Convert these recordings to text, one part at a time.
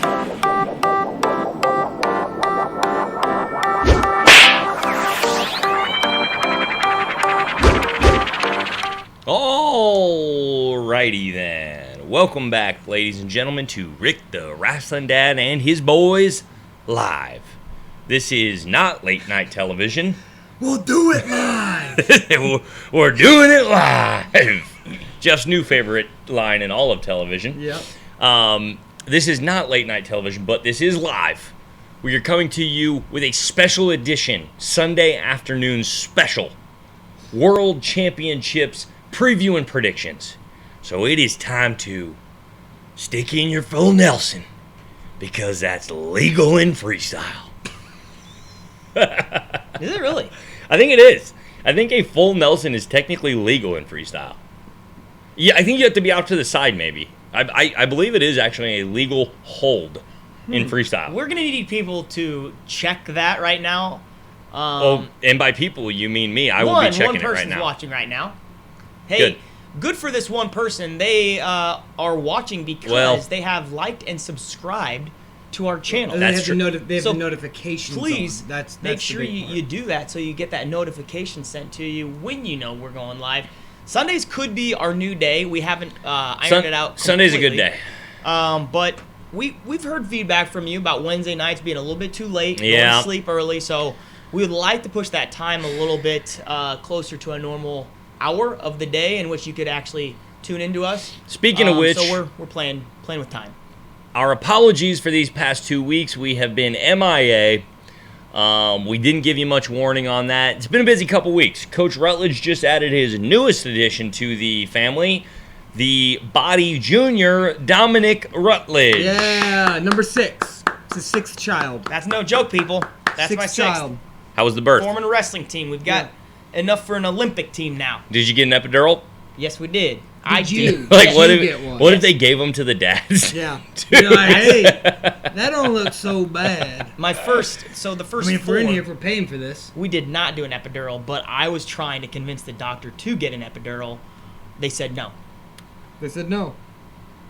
Alrighty then. Welcome back, ladies and gentlemen, to Rick the Wrestling Dad and his boys live. This is not late night television. We'll do it live. We're doing it live. Jeff's new favorite line in all of television. Yep. This is not late night television, but this is live. We are coming to you with a special edition, Sunday afternoon special. World Championships preview and predictions. So it is time to stick in your full Nelson, because that's legal in freestyle. Is it really? I think it is. I think a full Nelson is technically legal in freestyle. Yeah, I think you have to be out to the side maybe. I believe it is actually a legal hold in freestyle. We're going to need people to check that right now. And by people, you mean me. I will be checking it right now. One person's watching right now. Hey, good for this one person. They are watching because they have liked and subscribed to our channel. They have the notifications. Please, on. make sure you do that so you get that notification sent to you when you know we're going live. Sundays could be our new day. We haven't ironed it out completely. Sunday's a good day. But we've heard feedback from you about Wednesday nights being a little bit too late, going to sleep early, so we would like to push that time a little bit closer to a normal hour of the day in which you could actually tune into us. Speaking of which, so we're playing with time. Our apologies for these past 2 weeks. We have been MIA. We didn't give you much warning on that. It's been a busy couple weeks. Coach Rutledge just added his newest addition to the family, the Body Junior, Dominic Rutledge. Yeah, number 6. It's his 6th child. That's no joke, people. That's my 6th child. How was the birth? Forming a wrestling team. We've got enough for an Olympic team now. Did you get an epidural? Yes, we did. I did. Like, what if they gave them to the dads? Yeah. You're like, hey, that don't look so bad. The first if we're in here, if we're paying for this. We did not do an epidural, but I was trying to convince the doctor to get an epidural. They said no. They said no.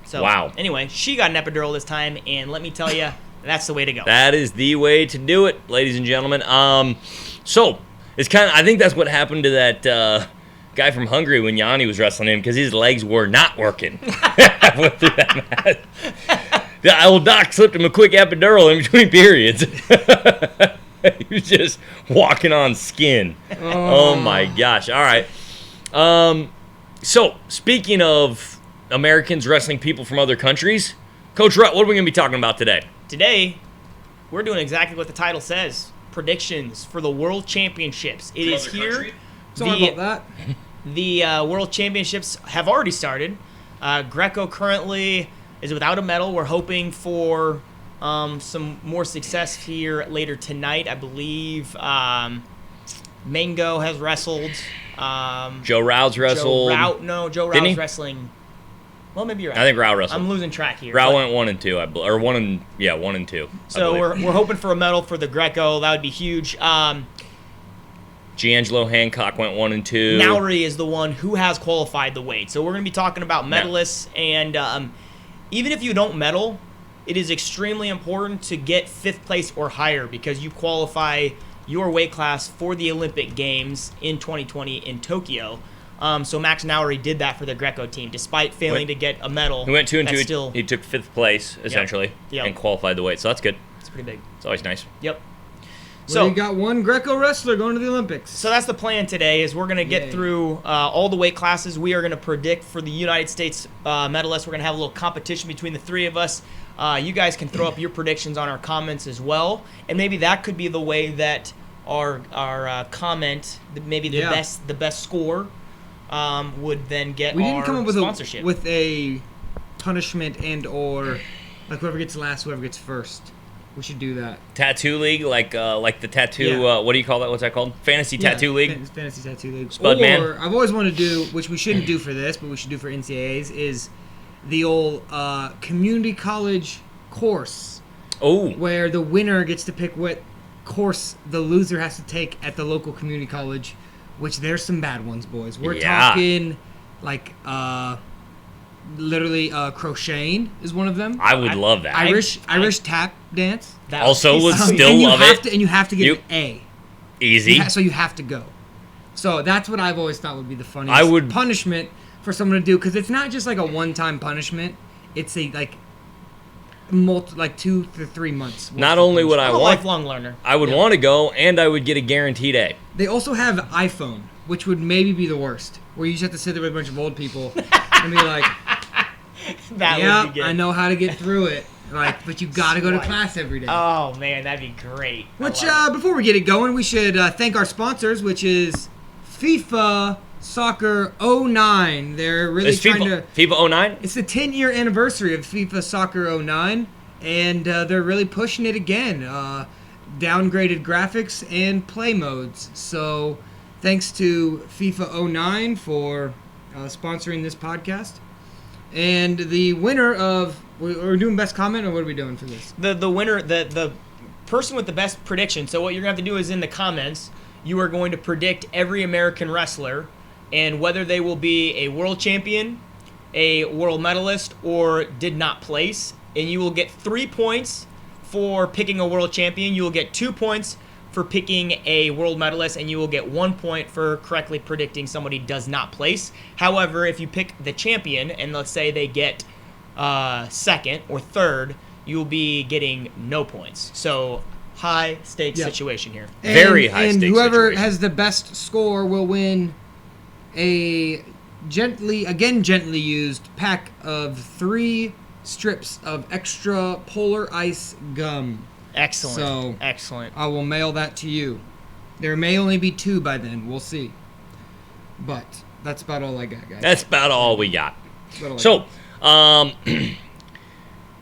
So, wow. Anyway, she got an epidural this time, and let me tell you, that's the way to go. That is the way to do it, ladies and gentlemen. So, it's kind of, I think that's what happened to that guy from Hungary when Yanni was wrestling him, because his legs were not working. Went through that match. The old doc slipped him a quick epidural in between periods. He was just walking on skin. Oh my gosh. All right. So, speaking of Americans wrestling people from other countries, Coach Rutt, what are we going to be talking about today? Today, we're doing exactly what the title says. Predictions for the World Championships. It is here. Sorry about that. The World Championships have already started. Greco currently is without a medal. We're hoping for some more success here later tonight. I believe Mango has wrestled. Joe Rouse wrestled. Joe Rouse wrestling. Well, maybe you're right. I think Rao wrestled. I'm losing track here. Rao went 1 and 2, or 1 and 2. So we're hoping for a medal for the Greco. That would be huge. Giangelo Hancock went 1 and 2. Nowry is the one who has qualified the weight. So we're going to be talking about medalists, and even if you don't medal, it is extremely important to get 5th place or higher because you qualify your weight class for the Olympic Games in 2020 in Tokyo. So Max Nowry did that for the Greco team, despite failing to get a medal. He went 2 and 2. He took 5th place essentially, and qualified the weight. So that's good. It's pretty big. It's always nice. Yep. So you got one Greco wrestler going to the Olympics. So that's the plan today. Is we're going to get through all the weight classes. We are going to predict for the United States medalists. We're going to have a little competition between the 3 of us. You guys can throw up your predictions on our comments as well, and maybe that could be the way that our comment, maybe the best score, would then get we our didn't come up with sponsorship. with a punishment and or like whoever gets last, whoever gets first. We should do that. Tattoo league, like the tattoo. What do you call that? What's that called? Fantasy tattoo league. Fantasy tattoo league. Spudman. Or I've always wanted to do, which we shouldn't do for this, but we should do for NCAAs, is the old community college course. Oh. Where the winner gets to pick what course the loser has to take at the local community college. Which there's some bad ones, boys. We're talking like literally crocheting is one of them. I would love that. Irish tap dance. That Also be would so- still and you love have it. To, and you have to get You- an A. Easy. So you have to go. So that's what I've always thought would be the funniest I would- punishment for someone to do, because it's not just like a one-time punishment. It's a like 2 to 3 months. worth Not of only would punishment. I I'm a want, lifelong learner. I would Yeah. want to go, and I would get a guaranteed A. They also have iPhone, which would maybe be the worst, where you just have to sit there with a bunch of old people and be like, That "Yeah, would be good. I know how to get through it." Like, but you got to go to Swipe. class every day. Oh man, that'd be great. I Which, love it. before we get it going, we should thank our sponsors, which is FIFA Soccer 09. They're really Is trying to. FIFA 09? It's the 10-year anniversary of FIFA Soccer 09, and they're really pushing it again. Downgraded graphics and play modes. So, thanks to FIFA 09 for sponsoring this podcast. And the winner of. We're doing best comment, or what are we doing for this? The winner, the person with the best prediction. So what you're gonna have to do is in the comments, you are going to predict every American wrestler and whether they will be a world champion, a world medalist, or did not place. And you will get 3 points for picking a world champion. You will get 2 points for picking a world medalist, and you will get 1 point for correctly predicting somebody does not place. However, if you pick the champion, and let's say they get second or third, you'll be getting no points. So high stakes Yeah. situation here. Very high And stakes whoever situation. has the best score will win a gently used pack of 3 strips of extra polar ice gum. Excellent. So- Excellent. I will mail that to you. There may only be 2 by then. We'll see. But that's about all I got, guys. That's about all we got. That's about all I So, got.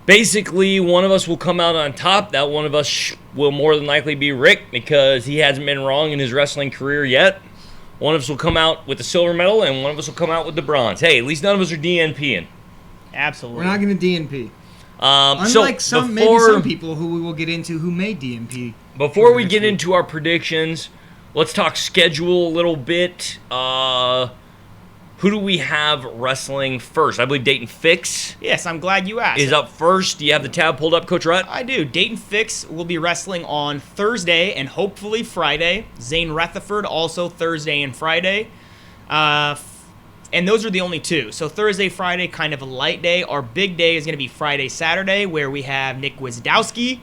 basically, one of us will come out on top. That one of us will more than likely be Rick, because he hasn't been wrong in his wrestling career yet. One of us will come out with the silver medal, and one of us will come out with the bronze. Hey, at least none of us are DNPing. Absolutely. We're not going to DNP. So Unlike maybe some people who we will get into who may DNP. Before we next get week. into our predictions, let's talk schedule a little bit. Who do we have wrestling first? I believe Dayton Fix Yes, I'm glad you asked. is up first. Do you have the tab pulled up, Coach Rutt? I do. Dayton Fix will be wrestling on Thursday and hopefully Friday. Zane Rutherford also Thursday and Friday. And those are the only 2. So Thursday, Friday, kind of a light day. Our big day is going to be Friday, Saturday, where we have Nick Wisdowski.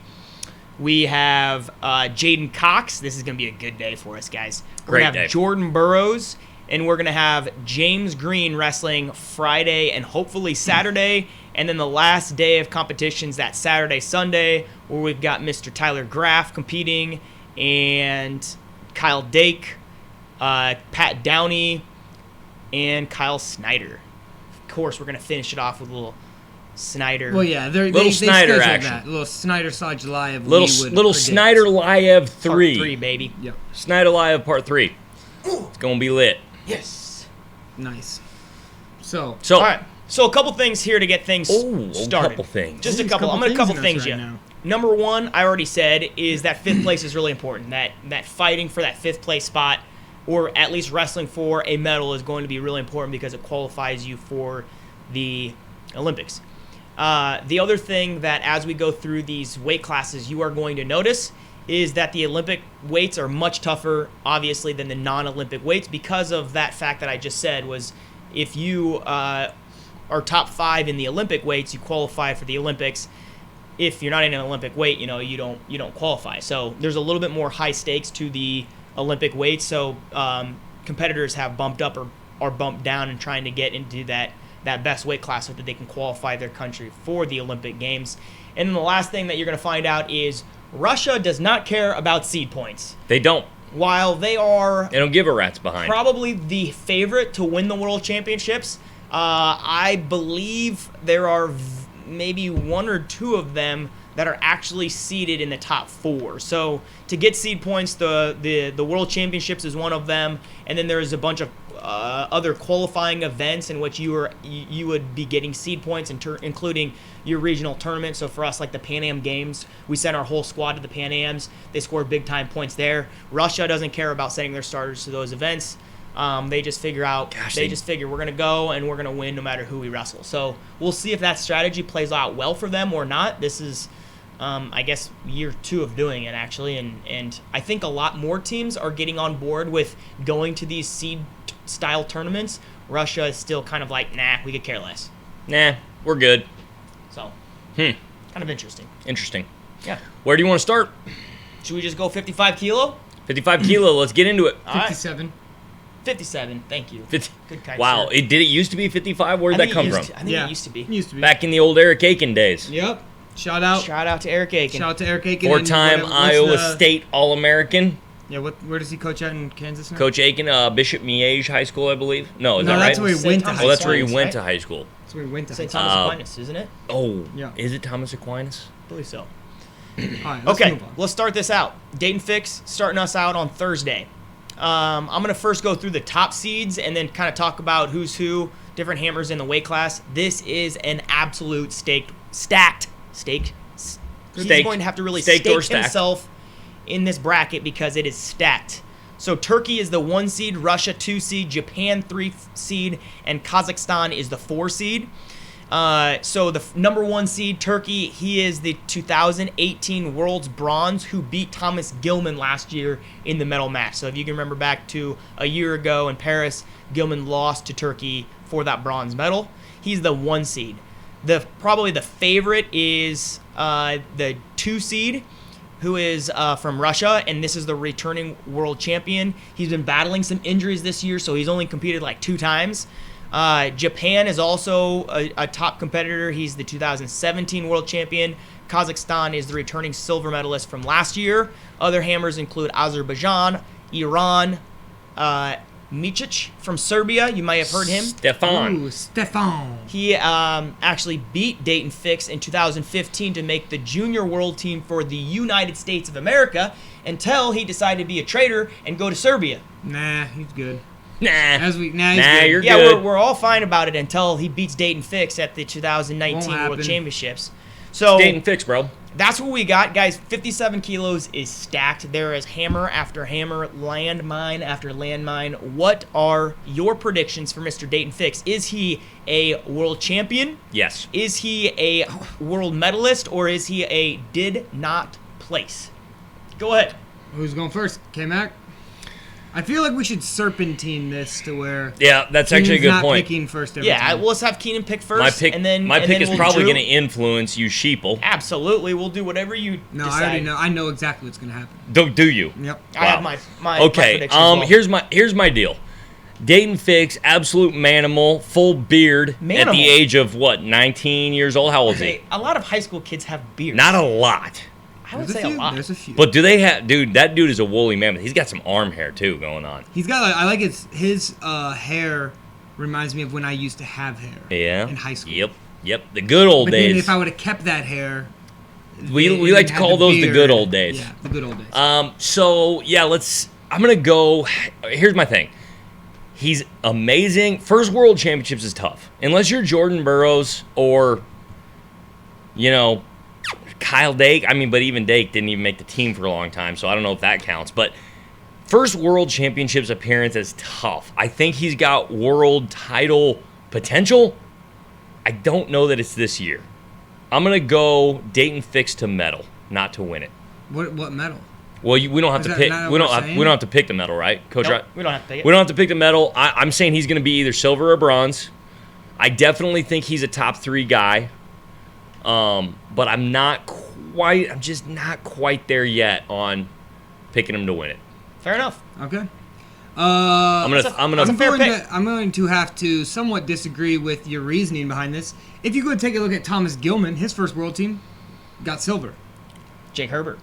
We have Jaden Cox. This is going to be a good day for us, guys. We're Great going to have day. Jordan Burroughs. And we're going to have James Green wrestling Friday and hopefully Saturday. And then the last day of competitions, that Saturday, Sunday, where we've got Mr. Tyler Graff competing and Kyle Dake, Pat Downey, and Kyle Snyder. Of course, we're going to finish it off with a little Snyder. Well, yeah, Little they Snyder scheduled action. that. Little Snyder Sajalayev. Little Snyder Liev Part 3. 3, baby. Yep. Snyder Liev Part 3. It's going to be lit. Yes. Nice. So, So, All right. So a couple things here to get things a started. couple things. Just a There's couple. I'm going to couple things in you. us right now. Number 1, I already said, is that 5th place is really important. That fighting for that 5th place spot, or at least wrestling for a medal, is going to be really important because it qualifies you for the Olympics. The other thing that as we go through these weight classes, you are going to notice is that the Olympic weights are much tougher, obviously, than the non-Olympic weights because of that fact that I just said was if you are top 5 in the Olympic weights, you qualify for the Olympics. If you're not in an Olympic weight, you don't qualify. So there's a little bit more high stakes to the Olympic weights. So competitors have bumped up or are bumped down and trying to get into that best weight class so that they can qualify their country for the Olympic Games. And then the last thing that you're going to find out is Russia does not care about seed points. They don't. While they are They don't give a rat's behind. probably the favorite to win the World Championships, I believe there are maybe 1 or 2 of them that are actually seeded in the top 4. So to get seed points, the World Championships is one of them, and then there's a bunch of other qualifying events in which you would be getting seed points, including your regional tournament. So for us, like the Pan Am Games, we sent our whole squad to the Pan Ams. They scored big time points there. Russia doesn't care about sending their starters to those events. They just figure out. They just figure we're gonna go and we're gonna win no matter who we wrestle. So we'll see if that strategy plays out well for them or not. This is, I guess, year 2 of doing it actually, and I think a lot more teams are getting on board with going to these seed style tournaments. Russia is still kind of like, nah, we could care less. Nah, we're good. So, kind of interesting. Interesting. Yeah. Where do you want to start? Should we just go 55 kilo? 55 kilo. Let's get into it. All right. 57. 57. Thank you. 50. Good kind Wow. sir. Did it used to be 55? Where did that come from? I think it used to be. Used to be. Back in the old Eric Aiken days. Yep. Shout out. Shout out to Eric Aiken. Shout out to Eric Aiken. 4-time What's Iowa the- State All-American. Yeah. Where does he coach at in Kansas now? Coach Aiken, Bishop Miege High School, I believe. No, is No, that that's right? where he went to St. high Oh, that's school. where he Aquinas, went right? to high school. That's where he went to high St. school. Thomas Aquinas, isn't it? Oh, Yeah. is it Thomas Aquinas? I believe so. All right. Let's Okay, move on. let's start this out. Dayton Fix starting us out on Thursday. I'm going to first go through the top seeds and then kind of talk about who's who, different hammers in the weight class. This is an absolute stacked. He's going to have to really Staked or stake stacked. himself in this bracket because it is stacked. So Turkey is the 1 seed, Russia 2 seed, Japan 3 seed, and Kazakhstan is the 4 seed. So the number 1 seed, Turkey, he is the 2018 World's Bronze who beat Thomas Gilman last year in the medal match. So if you can remember back to a year ago in Paris, Gilman lost to Turkey for that bronze medal. He's the 1 seed. Probably the favorite is the 2 seed, who is from Russia, and this is the returning world champion. He's been battling some injuries this year, so he's only competed like 2 times. Japan is also a top competitor. He's the 2017 world champion. Kazakhstan is the returning silver medalist from last year. Other hammers include Azerbaijan, Iran, Micic from Serbia. You might have heard him. Stefan. Ooh, Stefan. He actually beat Dayton Fix in 2015 to make the junior world team for the United States of America until he decided to be a traitor and go to Serbia. Nah, he's good. Nah. He's Nah, good. you're Yeah, good. we're all fine about it until he beats Dayton Fix at the 2019 Won't World happen. Championships. So Dayton Fix, bro. that's what we got, guys. 57 kilos is stacked. There is hammer after hammer, landmine after landmine. What are your predictions for Mr. Dayton Fix? Is he a world champion? Yes. Is he a world medalist, or is he a did not place? Go ahead. Who's going first? K-Mac? I feel like we should serpentine this to where Yeah, that's actually a Keenan's good not point. picking first every Yeah, time. well, let's have Keenan pick first, My pick, and then my and pick then is we'll probably Drew. going to influence you, sheeple. Absolutely, we'll do whatever you No, decide. I already know. I know exactly what's going to happen. Do you? Yep. I have Wow. my Okay. predictions as well. Here's my deal. Dayton Fix, absolute manimal, full beard at Manimal. the age of what, 19 years old? How old is he? Hey, a lot of high school kids have beards. Not a lot. I would There's say a lot. There's a few. But do they have, dude? That dude is a woolly mammoth. He's got some arm hair too going on. He's got, I like his hair reminds me of when I used to have hair. Yeah. In high school. Yep. The good old But then days. if I would have kept that hair. We it like to had call those the beard. good old days. Yeah, the good old days. So yeah, I'm gonna go. Here's my thing. He's amazing. First World Championships is tough unless you're Jordan Burroughs or, Kyle Dake. I mean, but even Dake didn't even make the team for a long time, so I don't know if that counts. But first World Championships appearance is tough. I think he's got world title potential. I don't know that it's this year. I'm gonna go Dayton Fix to medal, not to win it. What medal? Well, we don't have Is to that pick. not We what don't. we're We don't saying? have to pick the medal, right, Coach? Nope, Right? we don't have to pick it. We don't have to pick the medal. I'm saying he's going to be either silver or bronze. I definitely think he's a top 3 guy. But I'm just not quite there yet on picking him to win it. Fair enough. Okay. I'm That's a fair pick. I'm going to have to somewhat disagree with your reasoning behind this. If you go take a look at Thomas Gilman, his first world team got silver. Jake Herbert.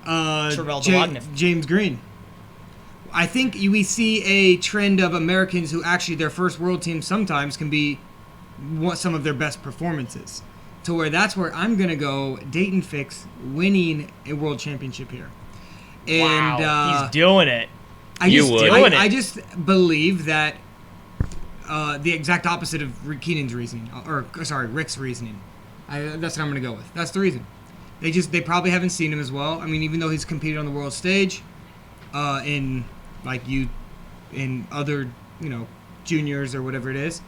Terrell Ja- Dewagneff. James Green. I think we see a trend of Americans who actually their first world team sometimes can be some of their best performances. To where that's where I'm going to go Dayton Fix winning a world championship here. And Wow, he's doing it. You would. Doing it. I just believe that the exact opposite of Keenan's reasoning, Rick's reasoning. That's what I'm going to go with. That's the reason. They probably haven't seen him as well. I mean, even though he's competed on the world stage, in like in other, juniors or whatever it is.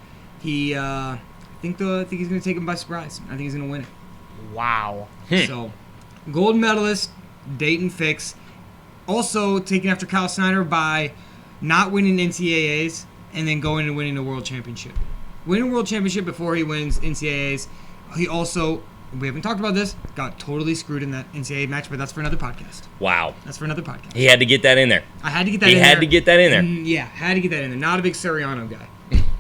I think he's going to take him by surprise. I think he's going to win it. Wow. So, gold medalist, Dayton Fix. Also taken after Kyle Snyder by not winning NCAAs and then going and winning a world championship. Winning a world championship before he wins NCAAs. He also, we haven't talked about this, got totally screwed in that NCAA match, but that's for another podcast. Wow. That's for another podcast. He had to get that in there. I had to get that in there. He had to get that in there. Yeah, had to get that in there. Not a big Soriano guy.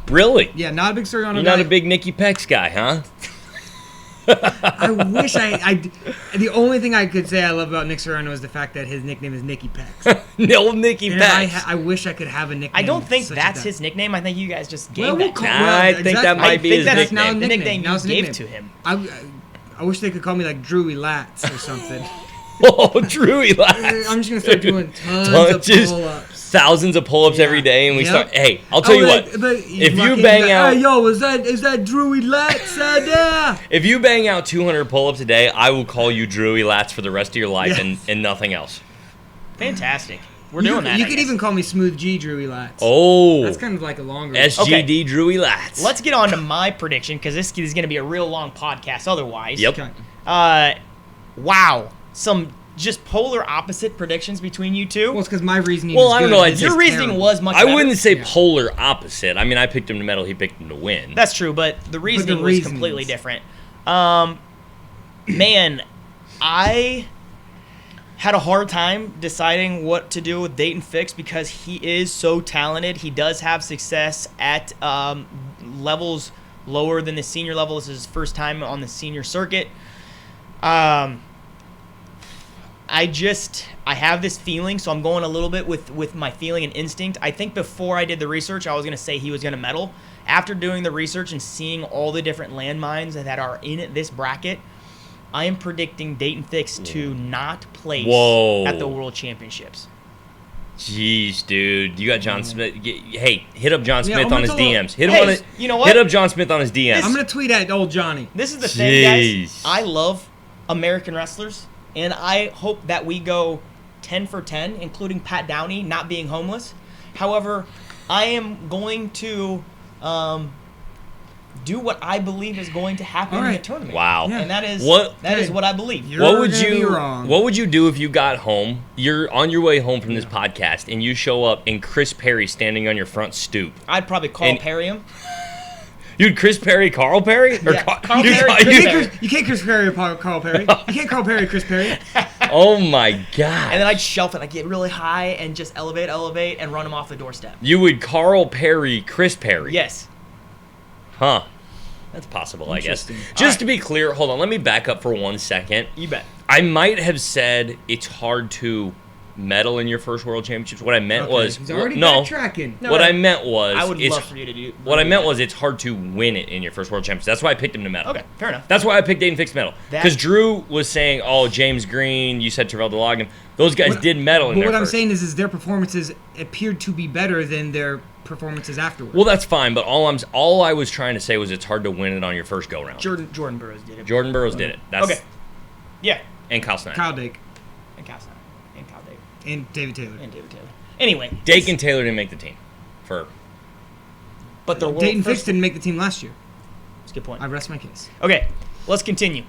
Really? Yeah, not a big Soriano guy. You're not a big Nicky Pex guy, huh? I wish the only thing I could say I love about Nick Soriano is the fact that his nickname is Nicky Pex. No Nicky And Pex. I wish I could have a nickname. I don't think such that's as that. his nickname. I think you guys just gave Well, we'll that. call- to him. I think that exactly. might be I think his that's now a nickname. The nickname. nickname Now you it's a gave nickname. to him. I wish they could call me like Drewy Lats or something. Oh, Drewy lads. I'm just gonna start doing tons of Just pull-ups. thousands of pull-ups Yeah. every day, and we Yep. start. Hey, I'll tell you what. If you bang out, hey, yo, is that Drewy Lats there? if you bang out 200 pull-ups a day, I will call you Drewy Lats for the rest of your life, Yes. and nothing else. Fantastic. We're doing that. You I could guess. even call me Smooth G Drewy Lats. Oh, That's kind of like a longer. SGD Drewy Lats. Let's get on to my prediction because this is going to be a real long podcast otherwise. Yep. Okay. Wow. Some just polar opposite predictions between you two. Well, it's because my reasoning. Well, is I don't good, know, his it's Your is reasoning terrible. was much I better. wouldn't say Yeah. polar opposite. I mean, I picked him to medal. He picked him to win. That's true, but the reasoning was reasonings. completely different. Man, I had a hard time deciding what to do with Dayton Fix because he is so talented. He does have success at levels lower than the senior level. This is his first time on the senior circuit. I have this feeling, so I'm going a little bit with my feeling and instinct. I think before I did the research, I was going to say he was going to medal. After doing the research and seeing all the different landmines that are in this bracket, I am predicting Dayton Fix to not place Whoa. at the World Championships. Jeez, dude, you got John Smith. Hey, hit up John Yeah, Smith I'm on his gonna tell- DMs. Hit him Hey, on his. you know what? Hit up John Smith on his DMs. I'm gonna tweet at old Johnny. This is the thing, guys. Jeez. I love American wrestlers, and I hope that we go 10 for 10, including Pat Downey not being homeless. However, I am going to do what I believe is going to happen All in the right. tournament. Wow. Yeah. And that is What- what I believe. You're What would gonna be you wrong. What would you do if you got home? You're on your way home from this podcast, and you show up and Chris Perry standing on your front stoop. I'd probably call And- Perry him. Dude, Chris Perry, Carl Perry, or Yeah, Carl, Carl you- Perry, you- Chris Perry. You can't Chris Perry Carl Perry. You can't Carl Perry Chris Perry. Oh my god! And then I'd shelf it. I'd get really high and just elevate, and run him off the doorstep. You would Carl Perry, Chris Perry. Yes. Huh. That's possible, I guess. Interesting. Just to be clear, hold on. Let me back up for 1 second. You bet. I might have said it's hard to medal in your first World Championships. What I meant Okay, was he's already no. backtracking. No, What no. I meant was I would it's, love for you to do. what I meant was it's hard to win it in your first World Championships. That's why I picked him to medal. Okay, fair enough. That's why I picked Dayton Fix medal. That- Because Drew was saying, "Oh, James Green, you said Terrell DeLogan. Those guys What- did medal in But their what I'm first." saying is their performances appeared to be better than their performances afterwards. Well, that's fine, but all I was trying to say was it's hard to win it on your first go round. Jordan Burroughs did it. Jordan Burroughs did it. That's, Okay. Yeah. And Kyle Snyder. Kyle Dake And Cal Snyder. And Kyle Dake. and David Taylor. And David Taylor. Anyway. Dake and Taylor didn't make the team. But the world Dayton first. Fix didn't make the team last year. That's a good point. I rest my case. Okay, let's continue.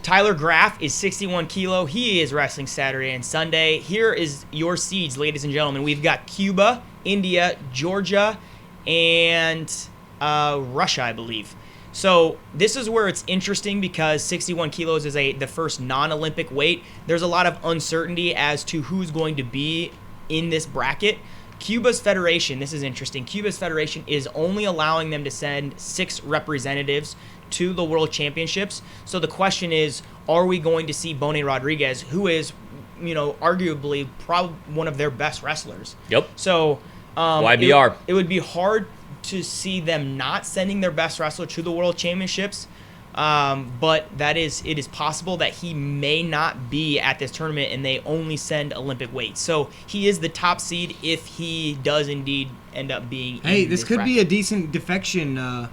Tyler Graff is 61 kilo. He is wrestling Saturday and Sunday. Here is your seeds, ladies and gentlemen. We've got Cuba, India, Georgia, and Russia, I believe. So this is where it's interesting because 61 kilos is the first non-Olympic weight. There's a lot of uncertainty as to who's going to be in this bracket. Cuba's federation, this is interesting. Cuba's federation is only allowing them to send 6 representatives to the World Championships. So the question is, are we going to see Bonnie Rodriguez, who is, arguably probably one of their best wrestlers? Yep. So YBR. It would be hard to see them not sending their best wrestler to the World Championships. But it is possible that he may not be at this tournament and they only send Olympic weight. So he is the top seed if he does indeed end up being. Hey, in this could be a bracket. decent defection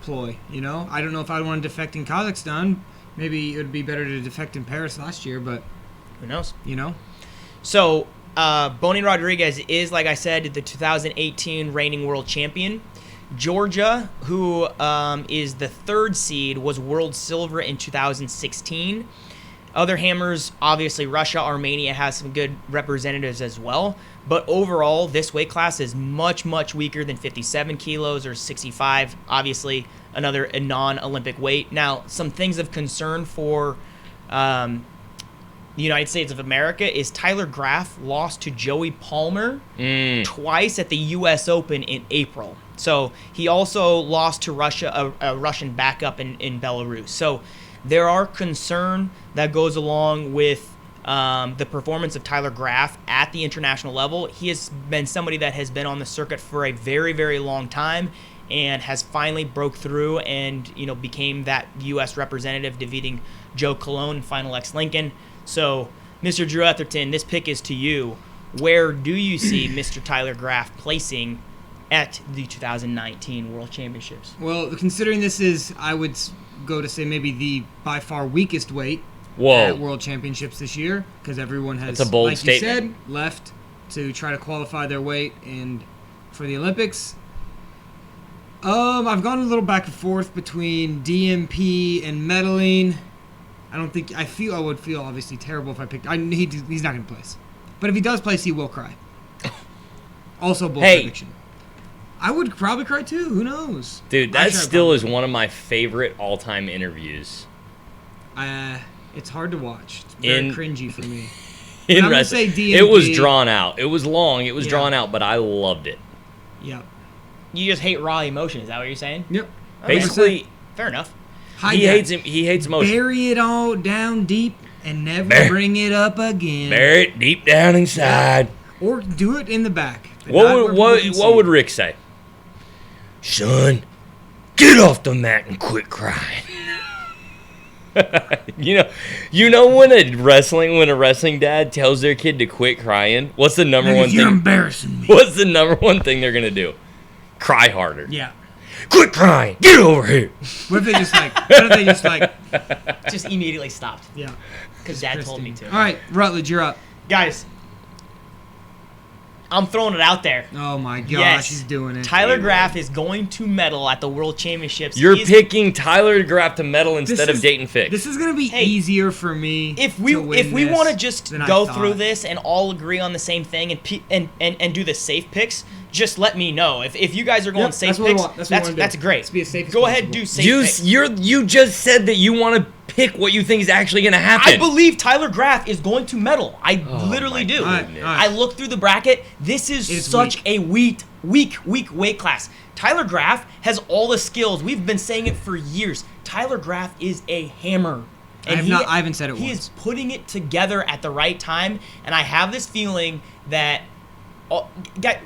ploy. I don't know if I'd want to defect in Kazakhstan. Maybe it would be better to defect in Paris last year, but Who knows? you know. So Bonnie Rodriguez is, like I said, the 2018 reigning world champion. Georgia, who is the 3rd seed, was world silver in 2016. Other hammers, obviously Russia, Armenia has some good representatives as well. But overall, this weight class is much, much weaker than 57 kilos or 65. Obviously, another non-Olympic weight. Now, some things of concern for the United States of America is Tyler Graf lost to Joey Palmer twice at the U.S. Open in April. So he also lost to Russia, a Russian backup in Belarus. So there are concern that goes along with the performance of Tyler Graf at the international level. He has been somebody that has been on the circuit for a very, very long time and has finally broke through and, became that U.S. representative, defeating Joe Colon and Final X Lincoln. So, Mr. Drew Etherton, this pick is to you. Where do you see Mr. Tyler Graf placing at the 2019 World Championships? Well, considering this is, I would go to say maybe the by far weakest weight Whoa. at World Championships this year, because everyone has, That's a bold like statement. you said, left to try to qualify their weight and for the Olympics. I've gone a little back and forth between DMP and medaling. I would feel obviously terrible if I picked. He's not going to place, but if he does place, he will cry. Also, bold prediction. I would probably cry too. Who knows? Dude, that still is one of my favorite all-time interviews. It's hard to watch. It's very cringy for me. In I'm gonna wrestling, say DMP. it was drawn out. It was long. It was drawn out, but I loved it. Yep. You just hate raw emotion. Is that what you're saying? Yep. Basically, fair enough. he hates emotion. Bury it all down deep and never bring it up again. Bury it deep down inside. Or do it in the back. What would Rick say? Son, get off the mat and quit crying. you know when a wrestling dad tells their kid to quit crying, what's the number one thing? You're embarrassing me. What's the number one thing they're gonna do? Cry harder. Yeah. Quit crying. Get over here. What if they just like? Just immediately stopped. Yeah. Because Dad told me to. All right, Rutledge, you're up. Guys, I'm throwing it out there. Oh my gosh, Yes. he's doing it. Tyler Graf is going to medal at the World Championships. You're picking Tyler Graf to medal instead of Dayton Fix. This is gonna be easier for me. If we want to just than I go thought. through this and all agree on the same thing and do the safe picks, just let me know. If you guys are going safe that's what we picks, want. That's what we wanna do. that's great. Let's be as safe as go ahead, possible. do safe picks. You just said that you want to pick what you think is actually going to happen. I believe Tyler Graf is going to medal. I literally do. All right. I looked through the bracket. This is such a weak weight class. Tyler Graf has all the skills. We've been saying it for years. Tyler Graf is a hammer. And I haven't said it He once. is putting it together at the right time, and I have this feeling that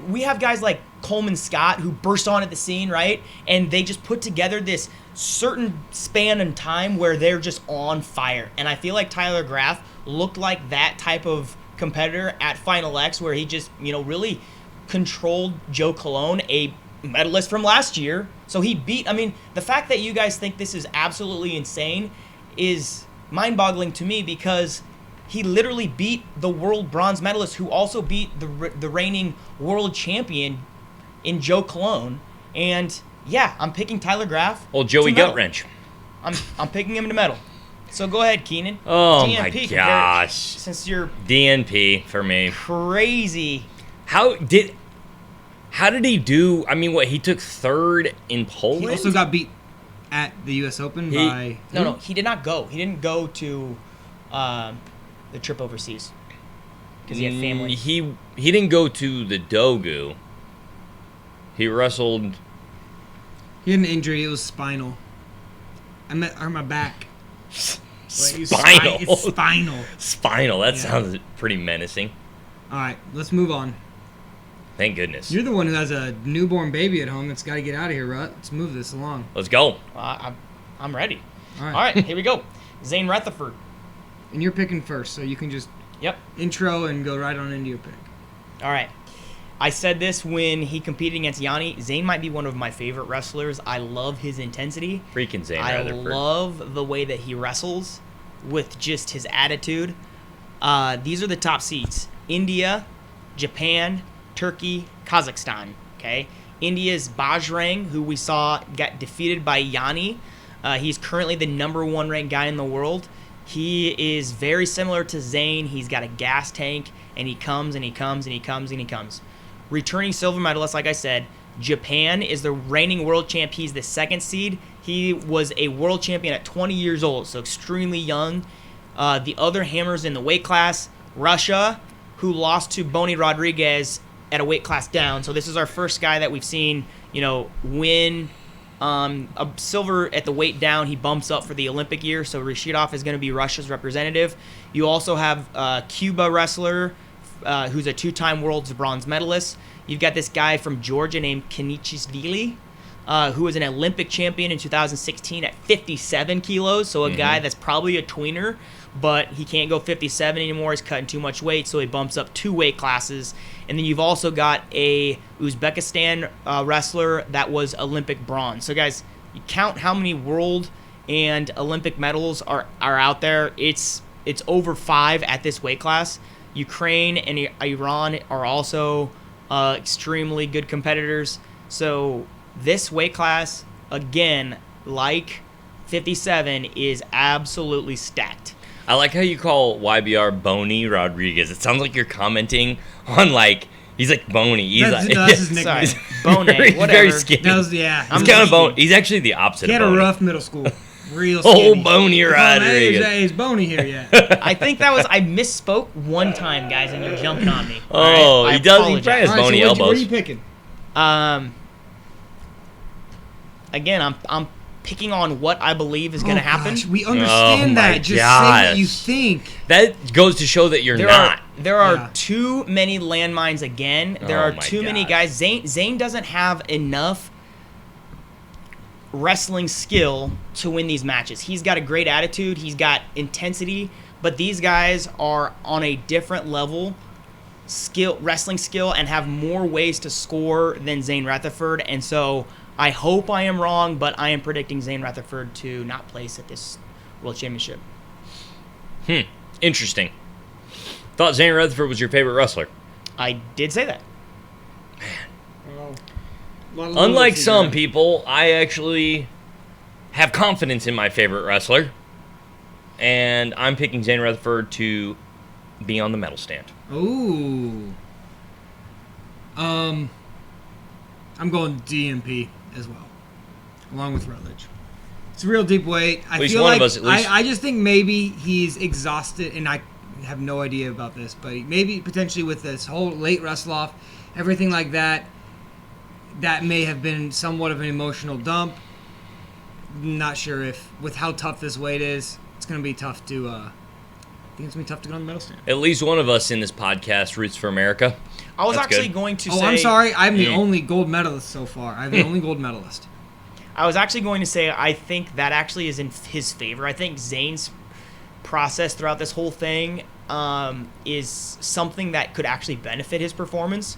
we have guys like Coleman Scott who burst on at the scene, right? And they just put together this certain span in time where they're just on fire. And I feel like Tyler Graf looked like that type of competitor at Final X, where he just, really controlled Joe Colon, a medalist from last year. So he beat, the fact that you guys think this is absolutely insane is mind-boggling to me, because he literally beat the world bronze medalist who also beat the reigning world champion in Joe Colon. And yeah, I'm picking Tyler Graf. Old Joey to medal. Gut Wrench. I'm picking him to medal. So go ahead, Keenan. Oh DNP, my gosh. Since you're DNP for me. crazy. How did he do? He took third in Poland. He also got beat at the U.S. Open by. No, he did not go. He didn't go to the trip overseas because he had family. He didn't go to the Dogu. He wrestled. He had an injury. It was spinal. I hurt my back. Spinal. It's spinal. Spinal. That sounds pretty menacing. All right, let's move on. Thank goodness. You're the one who has a newborn baby at home that's got to get out of here, Rut. Let's move this along. Let's go. I'm ready. All All right, here we go. Zane Rutherford. And you're picking first, so you can just intro and go right on into your pick. All right. I said this when he competed against Yanni. Zane might be one of my favorite wrestlers. I love his intensity. Freaking Zane I Rutherford. love the way that he wrestles with just his attitude. These are the top seeds. India, Japan, Turkey, Kazakhstan. Okay, India's Bajrang, who we saw got defeated by Yanni. He's currently the #1 ranked guy in the world. He is very similar to Zayn. He's got a gas tank, and he comes and he comes and he comes and he comes. Returning silver medalist, like I said, Japan is the reigning world champ. He's the 2nd seed. He was a world champion at 20 years old, so extremely young. The other hammers in the weight class, Russia, who lost to Boni Rodriguez at a weight class down. So this is our first guy that we've seen, win a silver at the weight down. He bumps up for the Olympic year, so Rashidov is going to be Russia's representative. You also have Cuba wrestler, who's a 2-time world's bronze medalist. You've got this guy from Georgia named Kenichishvili, who was an Olympic champion in 2016 at 57 kilos, so a guy that's probably a tweener, but he can't go 57 anymore. He's cutting too much weight, so he bumps up 2 weight classes. And then you've also got a Uzbekistan wrestler that was Olympic bronze. So guys, you count how many world and Olympic medals are out there. It's over 5 at this weight class. Ukraine and Iran are also extremely good competitors. So this weight class, again, like 57, is absolutely stacked. I like how you call YBR Boni Rodriguez. It sounds like you're commenting on he's like Boni. He's That's his nickname. Sorry, Bone, whatever. Very skinny. He's He's kind of bone. He's actually the opposite. He had of a Boni. rough middle school. Real skinny. Boni Rodriguez. He's Bony here yet. I think I misspoke one time, guys, and you're jumping on me. Oh, All right? he does. He apologize. probably has bony What are elbows. you picking? Again, I'm picking on what I believe is going to happen. Gosh, we understand Oh, my that. Just say what you gosh. think. That goes to show that you're There not. are Yeah. too many landmines again. There Oh are my too many gosh. guys. Zayn doesn't have enough wrestling skill to win these matches. He's got a great attitude. He's got intensity. But these guys are on a different level, wrestling skill, and have more ways to score than Zayn Rutherford. And so I hope I am wrong, but I am predicting Zayn Rutherford to not place at this World Championship. Interesting. Thought Zayn Rutherford was your favorite wrestler. I did say that. Unlike some people, I actually have confidence in my favorite wrestler, and I'm picking Zayn Rutherford to be on the medal stand. Ooh. I'm going DMP as well, along with Rutledge. It's a real deep weight. I least feel one like of us, at least. I just think maybe he's exhausted, and I have no idea about this, but maybe potentially with this whole late wrestle off, everything like that, that may have been somewhat of an emotional dump. Not sure if, with how tough this weight is, it's going to be tough to, I think it's going to be tough to get on the medal stand. At least one of us in this podcast roots for America. I was That's actually good. going to Oh, say... I'm sorry. I'm the only gold medalist so far. I'm the only gold medalist. I was actually going to say I think that actually is in his favor. I think Zayn's process throughout this whole thing is something that could actually benefit his performance.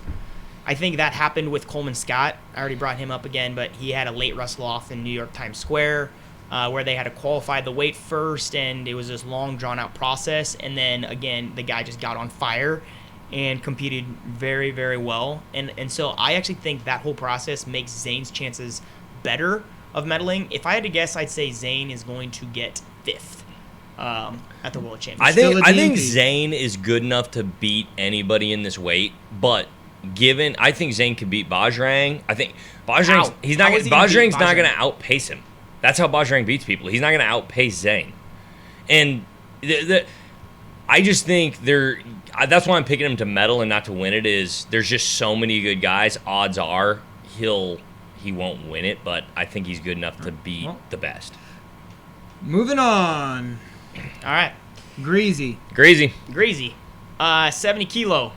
I think that happened with Coleman Scott. I already brought him up again, but he had a late wrestle off in New York Times Square where they had to qualify the weight first, and it was this long, drawn-out process. And then, again, the guy just got on fire and competed very, very well. And so I actually think that whole process makes Zayn's chances better of medaling. If I had to guess, I'd say Zayn is going to get 5th at the World Championship. I think DMP. Zayn is good enough to beat anybody in this weight, but I think Zayn could beat Bajrang. I think Bajrang's How? he's not How gonna, is he gonna beat Bajrang's not Bajrang? going to outpace him. That's how Bajrang beats people. He's not going to outpace Zayn. And I just think that's why I'm picking him to medal and not to win it. Is there's just so many good guys. Odds are he won't win it, but I think he's good enough to beat the best. Moving on. All right. Greasy. Crazy. Greasy. 70 kilo.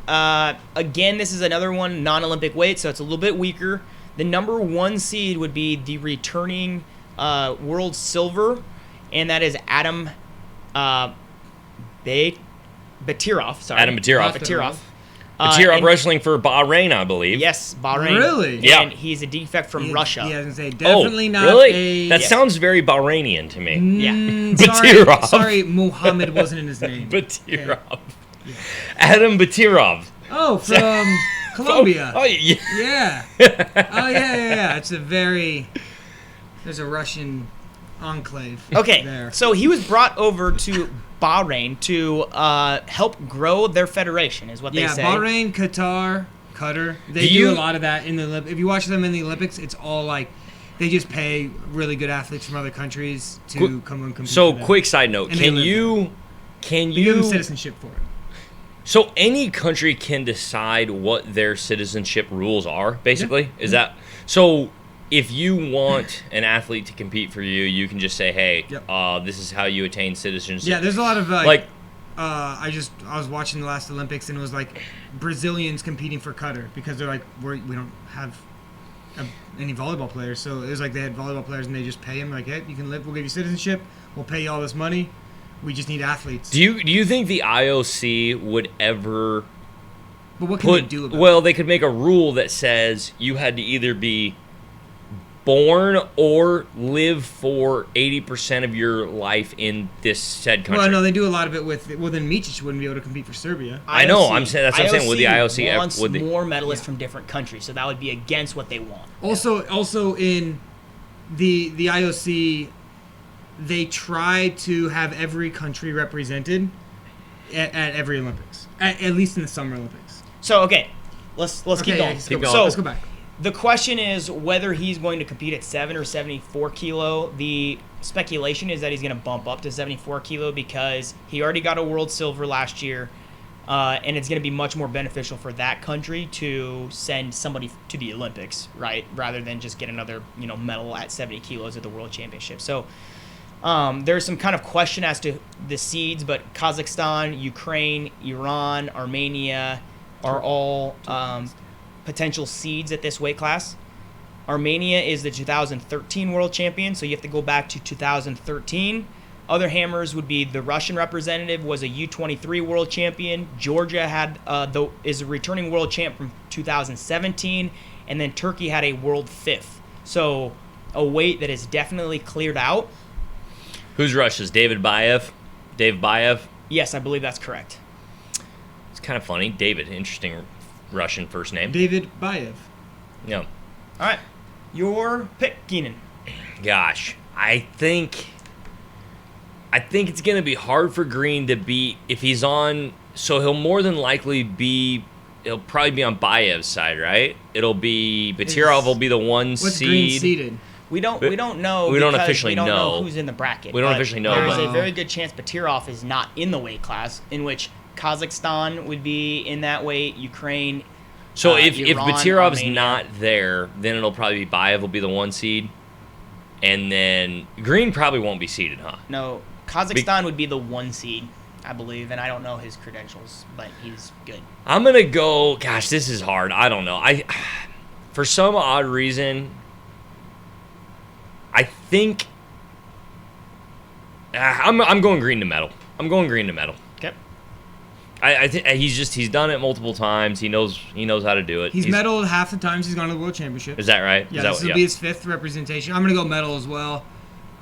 Again, this is another one non-Olympic weight, so it's a little bit weaker. The number 1 seed would be the returning world silver, and that is Adam Batirov. Sorry. Adam Batirov. Batirov. Batirov And- wrestling for Bahrain, I believe. Yes, Bahrain. Really? Yeah. And he's a defect from Yeah, Russia. Yeah, I was going to say, definitely not really? a... That Yes. sounds very Bahrainian to me. Sorry, Batirov. sorry, Muhammad wasn't in his name. Batirov. Adam Batirov. Oh, from Colombia. Oh, yeah. Yeah. Oh, yeah. It's there's a Russian enclave Okay, there. so he was brought over to Bahrain to help grow their federation, is what they say. Bahrain, Qatar. They do a lot of that in the Olympics. If you watch them in the Olympics, it's all like they just pay really good athletes from other countries to come and compete. So, for them. quick side note: And they live there. can You give them you? citizenship for it. So any country can decide what their citizenship rules are. Basically, is that so? If you want an athlete to compete for you, you can just say, "Hey, this is how you attain citizenship." Yeah, there's a lot of I was watching the last Olympics and it was like Brazilians competing for Qatar because they're like we don't have any volleyball players, so it was like they had volleyball players and they just pay them like, hey, you can live, we'll give you citizenship, we'll pay you all this money, we just need athletes. Do you think the IOC would ever But what can they do about well, they could make a rule that says you had to either be born or live for 80% of your life in this said it? country? Well, no, they do a lot of it with. Well, then Micic wouldn't be able to compete for Serbia. I know, I'm saying that's what I'm saying. Would the IOC wants would they- more medalists from different countries, so that would be against what they want. Also in the IOC, they try to have every country represented at every Olympics, at least in the Summer Olympics. So okay, let's keep going. Keep going. So Let's go back. the question is whether he's going to compete at 7 or 74 kilo. The speculation is that he's going to bump up to 74 kilo because he already got a world silver last year, and it's going to be much more beneficial for that country to send somebody to the Olympics, right, rather than just get another medal at 70 kilos at the World Championship. So there's some kind of question as to the seeds, but Kazakhstan, Ukraine, Iran, Armenia are all potential seeds at this weight class. Armenia is the 2013 world champion, so you have to go back to 2013. Other hammers would be the Russian representative was a U23 world champion. Georgia is a returning world champ from 2017, and then Turkey had a world fifth. So a weight that is definitely cleared out. Who's Russia's? Dave Bayev? Yes, I believe that's correct. It's kind of funny. David, interesting Russian first name. David Bayev. Yeah. All right, your pick, Keenan. Gosh, I think it's going to be hard for Green to beat if he's on. So he'll more than likely he'll probably be on Bayev's side, right? It'll be Batirov will be the one What's seed. Green seeded? We don't know. We don't because officially we don't know. who's in the bracket. We don't but officially know, There's but- a very good chance Batirov is not in the weight class, in which Kazakhstan would be in that weight, Ukraine. So if Iran, Batirov's Armenia. not there, then it'll probably be Bayev will be the one seed, and then Green probably won't be seeded, huh? No, Kazakhstan would be the one seed, I believe, and I don't know his credentials, but he's good. I'm gonna go. Gosh, this is hard. I don't know. For some odd reason, I think I'm going Green to medal. I'm going Green to medal. Okay. I think he's done it multiple times. He knows how to do it. He's medaled half the times he's gone to the World Championship. Is that right? Yeah, this will be his fifth representation. I'm gonna go medal as well.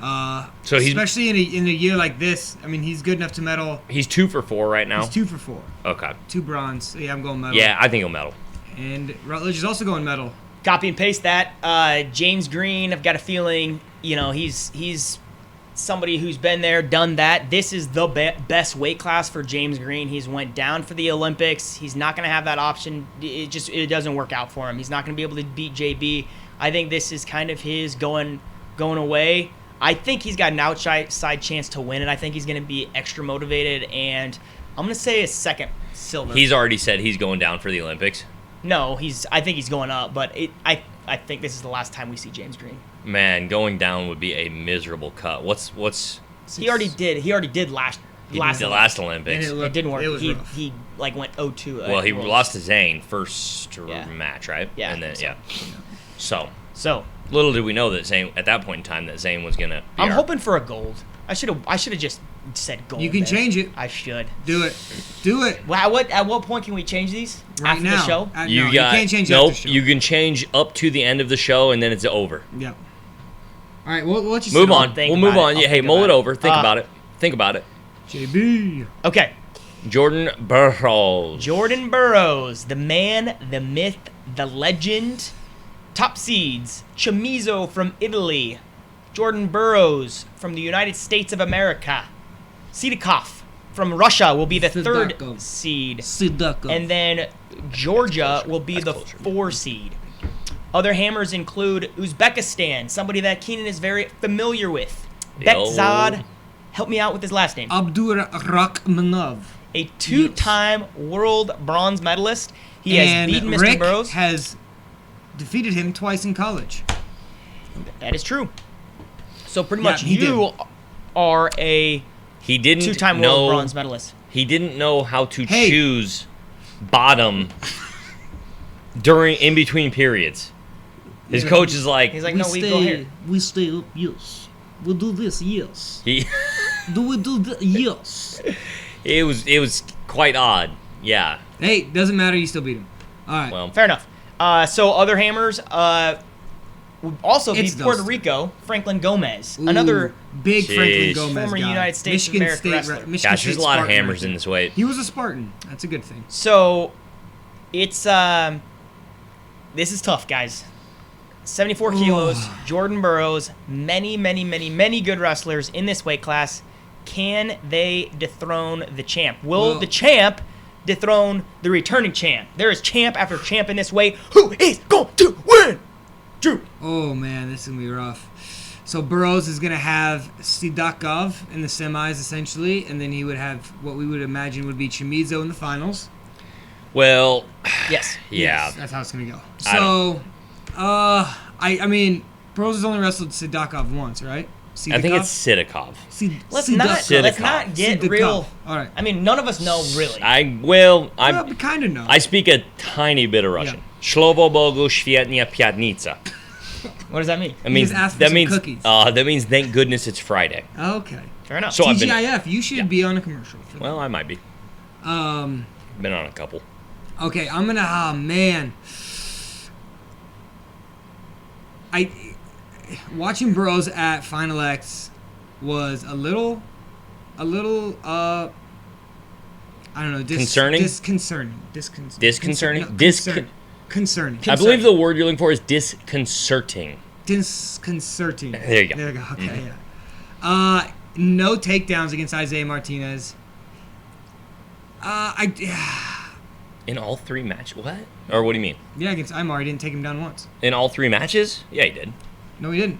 So he's especially in a year like this. I mean, he's good enough to medal. He's 2 for 4 right now. He's 2 for 4. Okay. 2 bronze. So yeah, I'm going medal. Yeah, I think he'll medal. And Rutledge is also going medal. Copy and paste that. James Green, I've got a feeling, he's somebody who's been there, done that. This is the best weight class for James Green. He's went down for the Olympics. He's not going to have that option. It doesn't work out for him. He's not going to be able to beat JB. I think this is kind of his going away. I think he's got an outside chance to win it. I think he's going to be extra motivated, and I'm going to say a second silver. He's already said he's going down for the Olympics. No, I think he's going up, but I think this is the last time we see James Green. Man, going down would be a miserable cut. What's He already did last the last Olympics? And It didn't work. It was rough. He went 0-2. Well, he Worlds. lost to Zane first Yeah. match, right? Yeah, And then so. So So little did we know that Zane at that point in time that Zane was gonna. Be I'm our- hoping for a gold. I should have just said gold. You can there. change it. I should. Do it. Do it. Well, at what point can we change these? Right After now. the show? No, You you got can't change nope. after show. You can change up to the end of the show and then it's over. Yep. All right, we'll let you Move sit on. think We'll move about it. on. I'll Yeah, hey, think mull about it it. over. Think about it. Think about it. JB. Okay. Jordan Burroughs. Jordan Burroughs, the man, the myth, the legend. Top seeds, Chamizo from Italy. Jordan Burroughs from the United States of America. Sidakov from Russia will be the third Sidakov. seed. Sidakov. And then Georgia will be That's the closer. 4 seed. Other hammers include Uzbekistan, somebody that Keenan is very familiar with. Bekzad, help me out with his last name. Abdurakhmanov. A 2-time world bronze medalist. He has beaten Mr. Rick Burroughs. has defeated him twice in college. That is true. So pretty Yeah, much he you are a He didn't 2-time know. world bronze medalist. He didn't know how to Hey. choose bottom during in between periods. His Yeah. coach is like, He's like, no, we go here. We stay up, yes. We do this, yes. he, Do we do this? Yes. it was quite odd. Yeah. Hey, doesn't matter. You still beat him. All right. Well, Fair enough. So other hammers would also be It's those Puerto two. Rico, Franklin Gomez, Ooh, another big Franklin Jeez. Gomez Former guy. United States of Michigan America State, wrestler. Michigan gosh, there's State a lot of Spartan hammers wrestler. in this weight. He was a Spartan. That's a good thing. So it's this is tough, guys. 74 kilos, Jordan Burroughs, many good wrestlers in this weight class. Can they dethrone the champ? Will Well- the champ dethrone the returning champ? There is champ after champ in this weight. Who is going to win? Drew. Oh man, this is gonna be rough. So Burroughs is gonna have Sidakov in the semis essentially, and then he would have what we would imagine would be Chamizo in the finals. Well, Yes. yeah. Yes, that's how it's gonna go. I So, I mean, Burroughs has only wrestled Sidakov once, right? I think it's Sidakov. Let's Sidakov. not get Sidakov. real. All right. I mean, none of us know really. Well, I we kind of know. speak a tiny bit of Russian. Shlovo Bogu Shvietnia Pyatnitsa. What does that mean? I mean, just asked for that some means cookies. That means thank goodness it's Friday. Okay. Fair enough. So I've been TGIF, you should be on a commercial. For well, I might be. that. Been on a couple. Okay, I'm gonna. Oh man. Watching Burroughs at Final X was a little. I don't know. Concerning? Disconcerting. Disconcerting? No, Discon- concerning. I believe the word you're looking for is disconcerting. Disconcerting. There you go. There you go. Okay, yeah. No takedowns against Isaiah Martinez. In all 3 matches? What? Or what do you mean? Yeah, against Imar, he didn't take him down once. In all 3 matches? Yeah, he did. No, he didn't.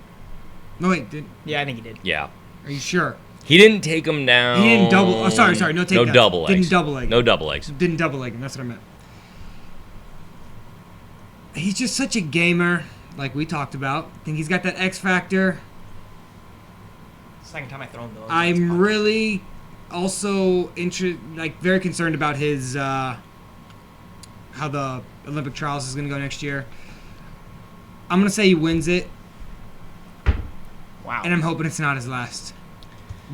No, wait, did. Yeah, I think he did. Yeah. Are you sure? He didn't take him down. He didn't double. Oh, sorry, no No takedowns. double legs. Didn't double leg. No double legs. Didn't double leg him. That's what I meant. He's just such a gamer, like we talked about. I think he's got that X factor. Second time I thrown those. I'm really also very concerned about his how the Olympic trials is going to go next year. I'm going to say he wins it, Wow. and I'm hoping it's not his last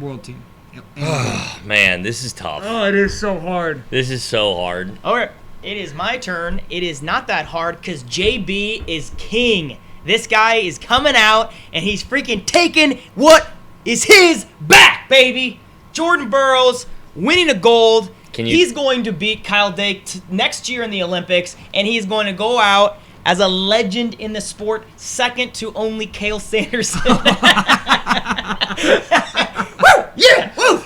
world team. Yep. Man, this is tough. Oh, it is so hard. This is so hard. All right, it is my turn. It is not that hard because JB is king. This guy is coming out and he's freaking taking what is his back, baby. Jordan Burroughs winning a gold. He's going to beat Kyle Dake next year in the Olympics, and he's going to go out as a legend in the sport, second to only Cale Sanderson. Woo! Yeah! Woo!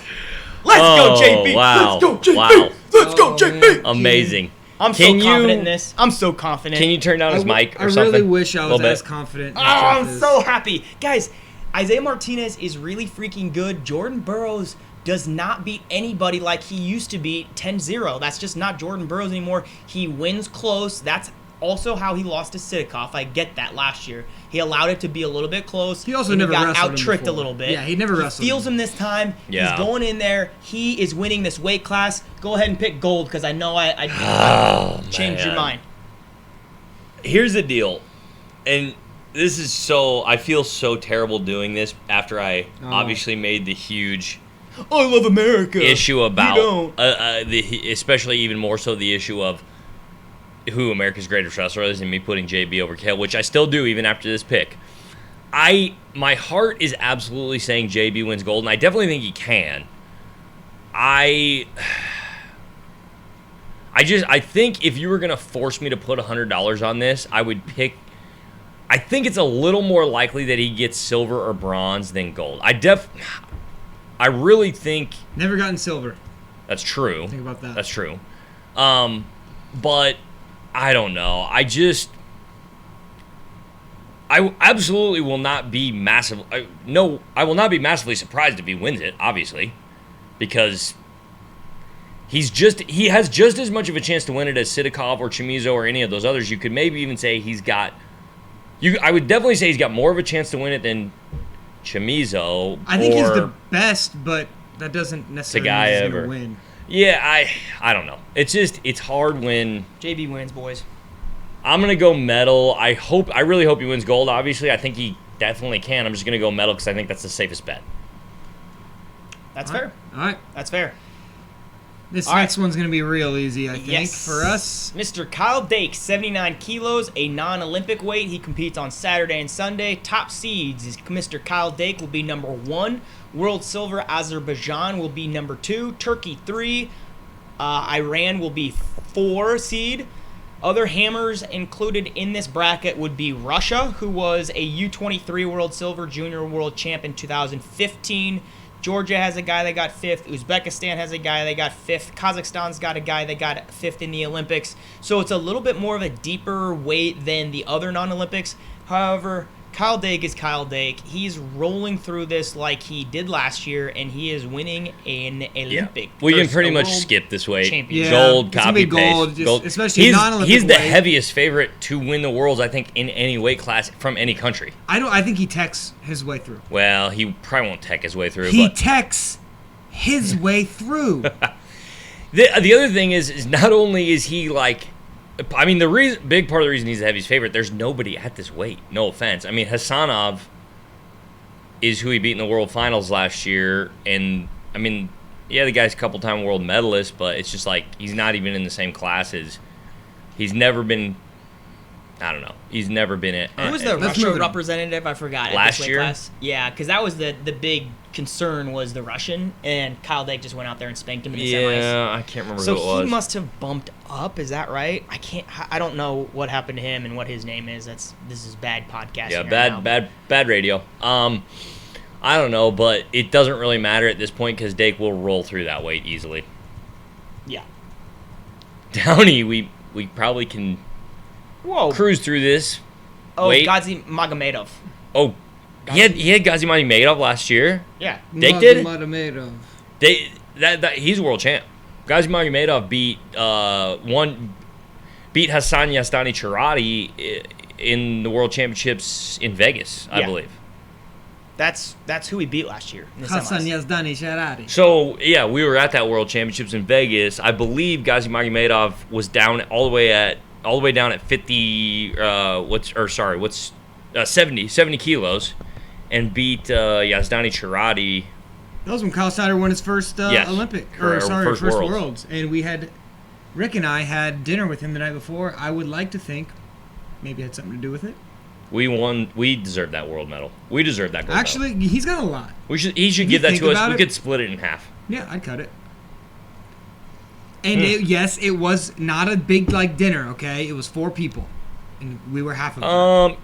Let's go, JB! Wow. Let's go, JB! Wow. Let's go, JB! Amazing. I'm so Can you- confident in this. I'm so confident. Can you turn down his mic or I something? really wish I was Little bit. as confident. Oh, I'm so happy. Guys, Isaiah Martinez is really freaking good. Jordan Burroughs does not beat anybody like he used to beat 10-0. That's just not Jordan Burroughs anymore. He wins close. That's also how he lost to Sidakov. I get that last year. He allowed it to be a little bit close. He also and never got wrestled him out-tricked a before. little bit. Yeah, he never wrestled feels him. him this time. Yeah. He's going in there. He is winning this weight class. Go ahead and pick gold because I know I Oh, changed your man. mind. Here's the deal, and this is I feel so terrible doing this after I obviously made the huge I love America. issue about You don't. especially even more so the issue of who America's greatest wrestler is and me putting JB over Cale, which I still do even after this pick. My heart is absolutely saying JB wins gold, and I definitely think he can. I think if you were gonna force me to put $100 on this, I would pick. I think it's a little more likely that he gets silver or bronze than gold. I really think Never gotten silver. that's true. Think about that. That's true. But I don't know. I absolutely will not be massive. I will not be massively surprised if he wins it, obviously, because he has just as much of a chance to win it as Sidakov or Chamizo or any of those others. You could maybe even say he's got. I would definitely say he's got more of a chance to win it than Chamizo. I think he's or the best, but that doesn't necessarily mean he's Tagayev going to win. Yeah, I don't know. It's hard when JB wins, boys. I'm gonna go medal. I really hope he wins gold. Obviously, I think he definitely can. I'm just gonna go medal because I think that's the safest bet. That's All fair. All right. That's fair. This All next one's going to be real easy, I think, Yes. for us. Mr. Kyle Dake, 79 kilos, a non-Olympic weight. He competes on Saturday and Sunday. Top seeds is Mr. Kyle Dake will be number 1. World silver, Azerbaijan will be number 2. Turkey 3. Iran will be 4 seed. Other hammers included in this bracket would be Russia, who was a U23 world silver junior world champ in 2015. Georgia has a guy that got 5th. Uzbekistan has a guy that got 5th. Kazakhstan's got a guy that got 5th in the Olympics. So it's a little bit more of a deeper weight than the other non-Olympics. However, Kyle Dake is Kyle Dake. He's rolling through this like he did last year, and he is winning an Olympic. We can first, pretty a much world skip this weight. champion. Yeah, Gold, it's gonna copy be gold, paste. just- Gold. especially non-Olympic He's the weight. heaviest favorite to win the Worlds, I think, in any weight class from any country. I think he techs his way through. Well, he probably won't tech his way through. He but techs his way through. the other thing is not only is he like, I mean, big part of the reason he's the heaviest favorite, there's nobody at this weight. No offense. I mean, Hasanov is who he beat in the World Finals last year, and I mean, yeah, the guy's a couple-time world medalist, but it's just like he's not even in the same classes. He's never been. I don't know. He's never been at. Who was the Let's Russia move it on. representative? I forgot. at Last this weight year? class. Yeah, because that was the big concern was the Russian, and Kyle Dake just went out there and spanked him in the semis. Yeah, I can't remember So who it was. he must have bumped up. Is that right? I don't know what happened to him and what his name is. This is bad podcasting. Yeah, right now. bad radio. I don't know, but it doesn't really matter at this point because Dake will roll through that weight easily. Yeah. Downey, we probably can Whoa. cruise through this. Oh, Wait. Gazi Magomedov. Oh, he had Ghazi Mamadov last year. Yeah. Dake did? Magomedov. He's a world champ. Ghazi Mamadov beat Hassan Yazdani Charati in the World Championships in Vegas, I Yeah. believe. That's who he beat last year in the Hassan semis. Yazdani Charati. So yeah, we were at that World Championships in Vegas. I believe Ghazi Magomedov was down all the way down at 70 kilos, and beat Yazdani Charati. That was when Kyle Snyder won his first Yes. Olympic. Correct. First First Worlds. Worlds. And Rick and I had dinner with him the night before. I would like to think maybe it had something to do with it. We won. We deserve that world medal. We deserve that gold medal. Actually, he's got a lot. He should give that think to us. about We it- could split it in half. Yeah, I'd cut it. And yes, it was not a big dinner. Okay, it was 4 people, and we were half of it.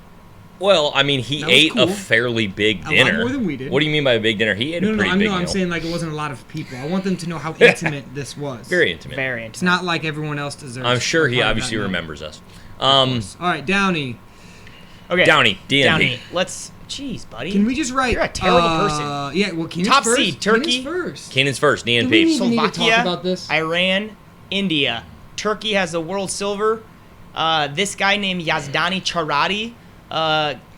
Well, I mean, he That was ate cool. a fairly big A lot dinner. more than we did. What do you mean by a big dinner? He ate a pretty big meal. I'm saying it wasn't a lot of people. I want them to know how intimate this was. Very intimate. Very It's not like everyone else deserves. I'm sure he a part of obviously that meal. remembers us. All right, Downey. Okay. Downey, DNP. Downey. Jeez, buddy. Can we just write? You're a terrible person. Yeah, well, Keenan's Top first. seed, Turkey. Keenan's first. Keenan's first, Do we DNP. even need to talk Slovakia, about this? Iran, India. Turkey has the world silver. This guy named Yazdani Charati.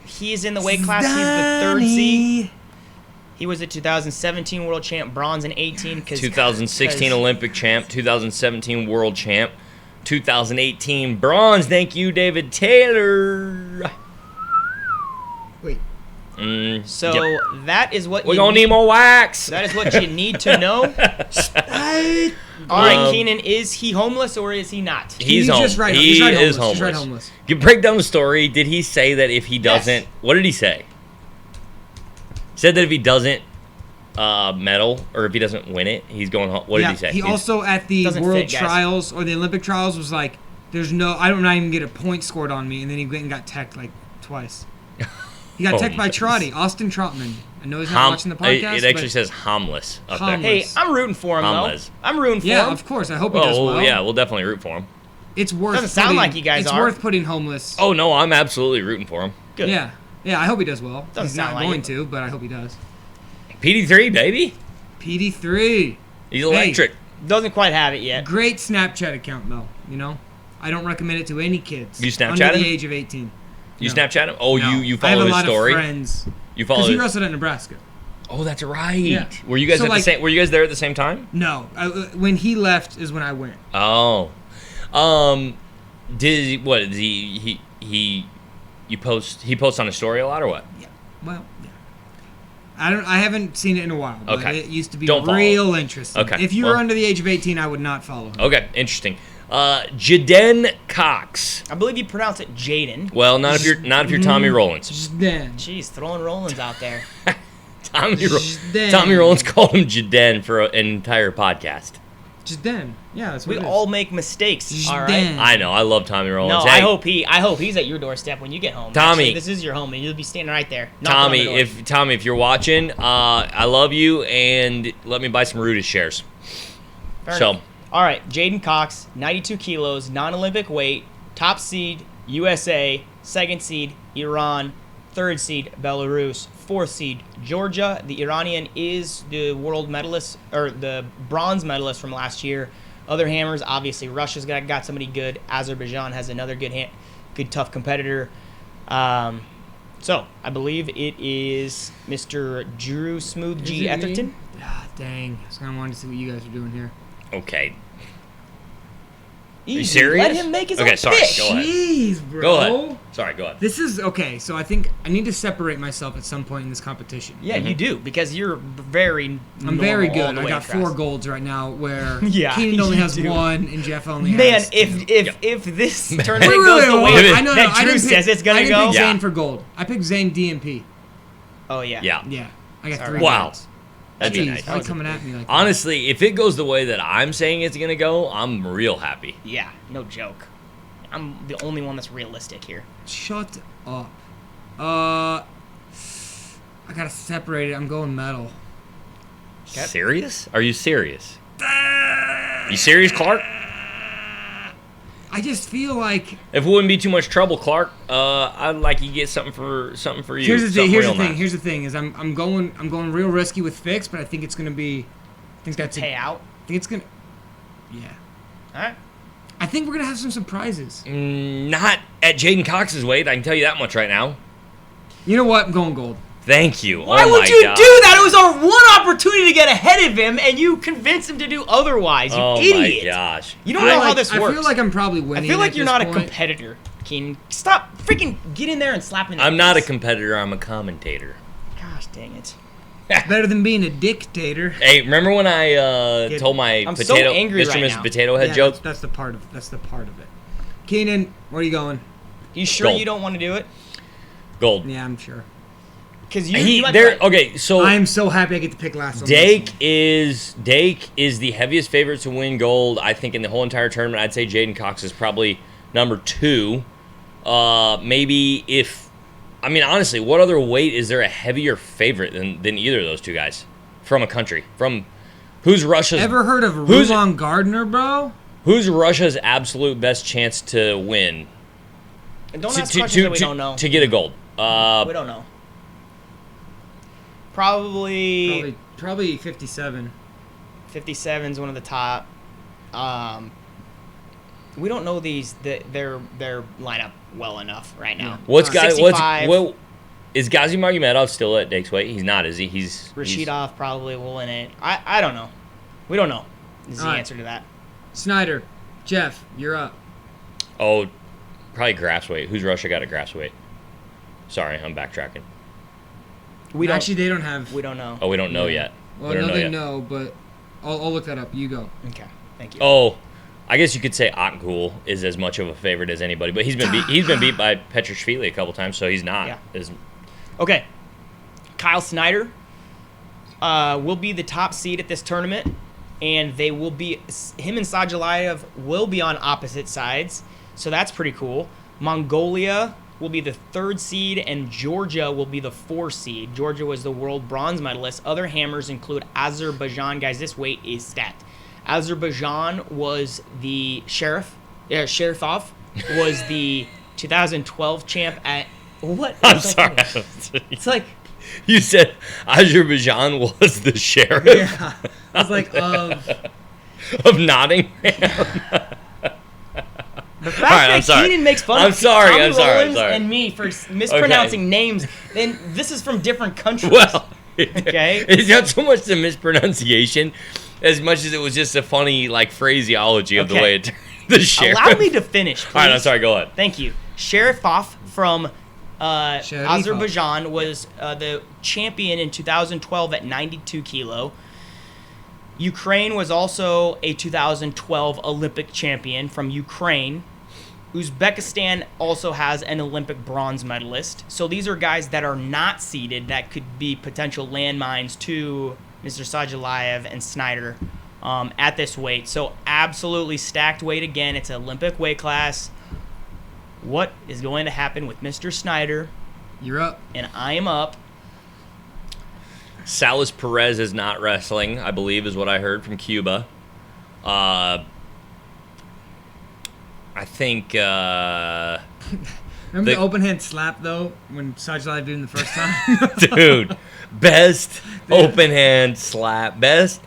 He is in the weight class. He's the 3rd seed. He was a 2017 world champ, bronze in 18. 2016 Olympic champ, 2017 world champ, 2018 bronze. Thank you, David Taylor. Wait. So Yep. that is what We're you gonna need more wax. That is what you need to know. All right, Keenan, is he homeless or is he not? He's He's home. just right- He he's right is homeless. He's right homeless. homeless. You break down the story. Did he say that if he doesn't? What did he say? Said that if he doesn't medal, or if he doesn't win it, he's going home. What did he say? He also at the Doesn't World fit, guys. Trials or the Olympic Trials was like, I don't even get a point scored on me, and then he went and got teched like twice. He got Oh teched by my Trotty, Austin Trotman. I know he's not watching the podcast. It actually but says harmless up Harmless. there. Hey, I'm rooting for him, Harmless. though. I'm rooting for yeah, him. of course. I hope he does well. yeah, we'll definitely root for him. It's worth. Doesn't sound putting- like you guys it's are. worth putting homeless. Oh no, I'm absolutely rooting for him. Good. Yeah, I hope he does well. Doesn't He's sound not like going it. to, but I hope he does. PD3, baby. PD3, He's electric. Doesn't quite have it yet. great Snapchat account though. You know, I don't recommend it to any kids. You Snapchat under him? the age of 18. You No. Snapchat him? Oh, No. you I have follow a his lot story. of friends. You follow. Because he His... wrestled at Nebraska. Oh, that's right. Yeah. Were you guys So, at the like- same? Were you guys there at the same time? No, when he left is when I went. Oh, did he, what? Did he post? He posts on his story a lot, or what? Yeah. Well, yeah. I haven't seen it in a while. But Okay. It used to be Don't follow. real interesting. Okay, If you were well- under the age of 18, I would not follow him. Okay, interesting. Jaden Cox. I believe you pronounce it Jaden. Well, not if you're Tommy Rollins. Just then. Jeez, throwing Rollins out there. Jaden. Tommy Rollins called him Jaden for an entire podcast. Just then. Yeah, that's what We it is. all make mistakes. All right. Jaden. I know. I love Tommy Rollins. No, Hey, I hope he's at your doorstep when you get home. Tommy. Actually, this is your home, and you'll be standing right there. knocking on the door. Tommy, if you're watching, I love you, and let me buy some Rudis shares. Fair So, enough. All right, Jaden Cox, 92 kilos, non-Olympic weight, top seed USA, second seed Iran, third seed Belarus, fourth seed Georgia. The Iranian is the world medalist or the bronze medalist from last year. Other hammers, obviously, Russia's got somebody good. Azerbaijan has another good tough competitor. So I believe it is Mr. Drew Smooth G. Is it me? Etherton. Ah, dang. I was kind of wanting to see what you guys are doing here. okay. Easy. you serious? Let him make his Okay, own sorry, pick. go ahead. Jeez, bro. Go ahead. Sorry, go ahead. This is okay. So I think I need to separate myself at some point in this competition. Yeah, you do because you're very. I'm very normal all good. the I way got across. 4 golds right now, where Yeah, Keenan only you has do. 1 and Jeff only Man, has 2. if this tournament Wait, goes the way wait. I know, that I Drew didn't pick, says it's gonna I didn't go, pick Yeah. Zane for gold. I picked Zane DMP. oh yeah, Yeah. Yeah, I got Sorry. 3 Wow. golds. That'd be Jeez, nice. why are you coming at me like that? Honestly, if it goes the way that I'm saying it's gonna go, I'm real happy. yeah, no joke. I'm the only one that's realistic here. Shut up. I gotta separate it. I'm going metal. Okay. Serious? Are you serious? You serious, Clark? I just feel like If it wouldn't be too much trouble, Clark, I'd like you to get something for you. here's the thing. Something Here's the real thing. nice. Here's the thing. Is I'm going real risky with Fix, but I think it's gonna be. I think that's. Pay I out. think it's gonna. Yeah. All right. I think we're gonna have some surprises. Not at Jaden Cox's weight. I can tell you that much right now. You know what? I'm going gold. Thank you. Why oh would my you God. do that? It was our one opportunity to get ahead of him, and you convinced him to do otherwise. You Oh idiot! my gosh. You don't know how Like, this I works. feel like I'm probably I winning. feel like at you're this not a point. competitor, Keen. Stop freaking get in there and slap him in the I'm not a face. competitor. I'm a commentator. Gosh dang it. Better than being a dictator. Hey, remember when I Get- told my I'm so potato, angry Mr. right and Mrs. now. Potato Head Yeah, joke? That's the part of. That's the part of it. Keenan, where are you going? You sure Gold. you don't want to do it? Gold. Yeah, I'm sure. Because you might be there. right. Okay, so I am so happy I get to pick last. on this Dake one. is the heaviest favorite to win gold. I think in the whole entire tournament, I'd say Jaden Cox is probably number 2. Maybe if, I mean, honestly, what other weight is there a heavier favorite than either of those two guys from a country? From who's Russia's Ever heard of Who's- Rulon Gardner, bro? who's Russia's absolute best chance to win? And don't to, ask to, questions to, that we to, don't know. to get a gold. We don't know. Probably Probably 57. 57 is one of the top. We don't know their lineup well enough right now. What's guy? What's 65. what? Is Ghazi Magomedov still at Dake's weight? He's not, is he? He's Rashidov probably will win it. I don't know. We don't know. Is the All right. answer to that. Snyder, Jeff, you're up. Oh, probably grass weight. Who's Russia got at grass weight? Sorry, I'm backtracking. We don't. Actually, they don't have. We don't know. Oh, we don't know yet. Well, we don't no, know they yet. know, but I'll look that up. You go. Okay. Thank you. Oh, I guess you could say Otkul is as much of a favorite as anybody, but he's been beat by Petrashvili a couple times, so he's not. Yeah. As, Okay. Kyle Snyder. will be the top seed at this tournament, and him and Sajalayev will be on opposite sides, so that's pretty cool. Mongolia will be the 3rd seed, and Georgia will be the 4th seed. Georgia was the world bronze medalist. Other hammers include Azerbaijan. Guys, this weight is stacked. Azerbaijan was the Sharifov was the 2012 champ at what? I'm sorry. It's like You said Azerbaijan was the sheriff Yeah. I was like, of Nottingham. the fact All right, I'm that sorry. Keenan makes fun I'm of sorry, Tommy I'm sorry, I'm Rollins sorry. and me for mispronouncing names, then this is from different countries. Well, Okay. it's not so much the mispronunciation as much as it was just a funny phraseology of the Okay. way it the sheriff. Allow me to finish, please. All right, I'm sorry. Go ahead. Thank you. Sharifov from Sharifov. Azerbaijan was the champion in 2012 at 92 kilo. Ukraine was also a 2012 Olympic champion from Ukraine. Uzbekistan also has an Olympic bronze medalist. So these are guys that are not seeded that could be potential landmines to Mr. Sajalayev and Snyder at this weight. So absolutely stacked weight again. It's an Olympic weight class. What is going to happen with Mr. Snyder? you're up. And I am up. Salas Perez is not wrestling, I believe, is what I heard from Cuba. I think Remember The- the open hand slap though when Sajalayev did it the first time? dude, best open hand slap, best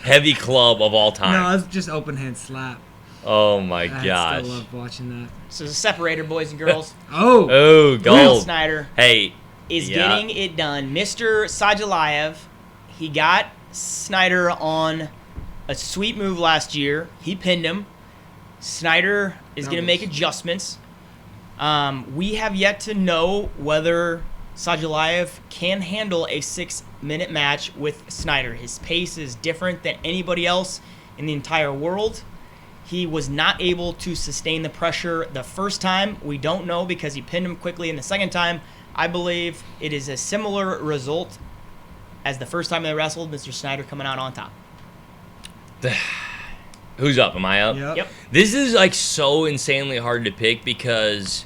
heavy club of all time. No, it's just open hand slap. Oh my I gosh. still love watching that. So the separator, boys and girls. Oh, Oh, Will gold. Snyder Hey, is yeah. getting it done. Mr. Sajalayev, he got Snyder on a sweet move last year. He pinned him. Snyder is going to make adjustments. We have yet to know whether Sajalayev can handle a 6-minute match with Snyder. His pace is different than anybody else in the entire world. He was not able to sustain the pressure the first time. We don't know because he pinned him quickly. And the second time, I believe it is a similar result as the first time they wrestled, Mr. Snyder coming out on top. Who's up? Am I up? Yep. This is so insanely hard to pick because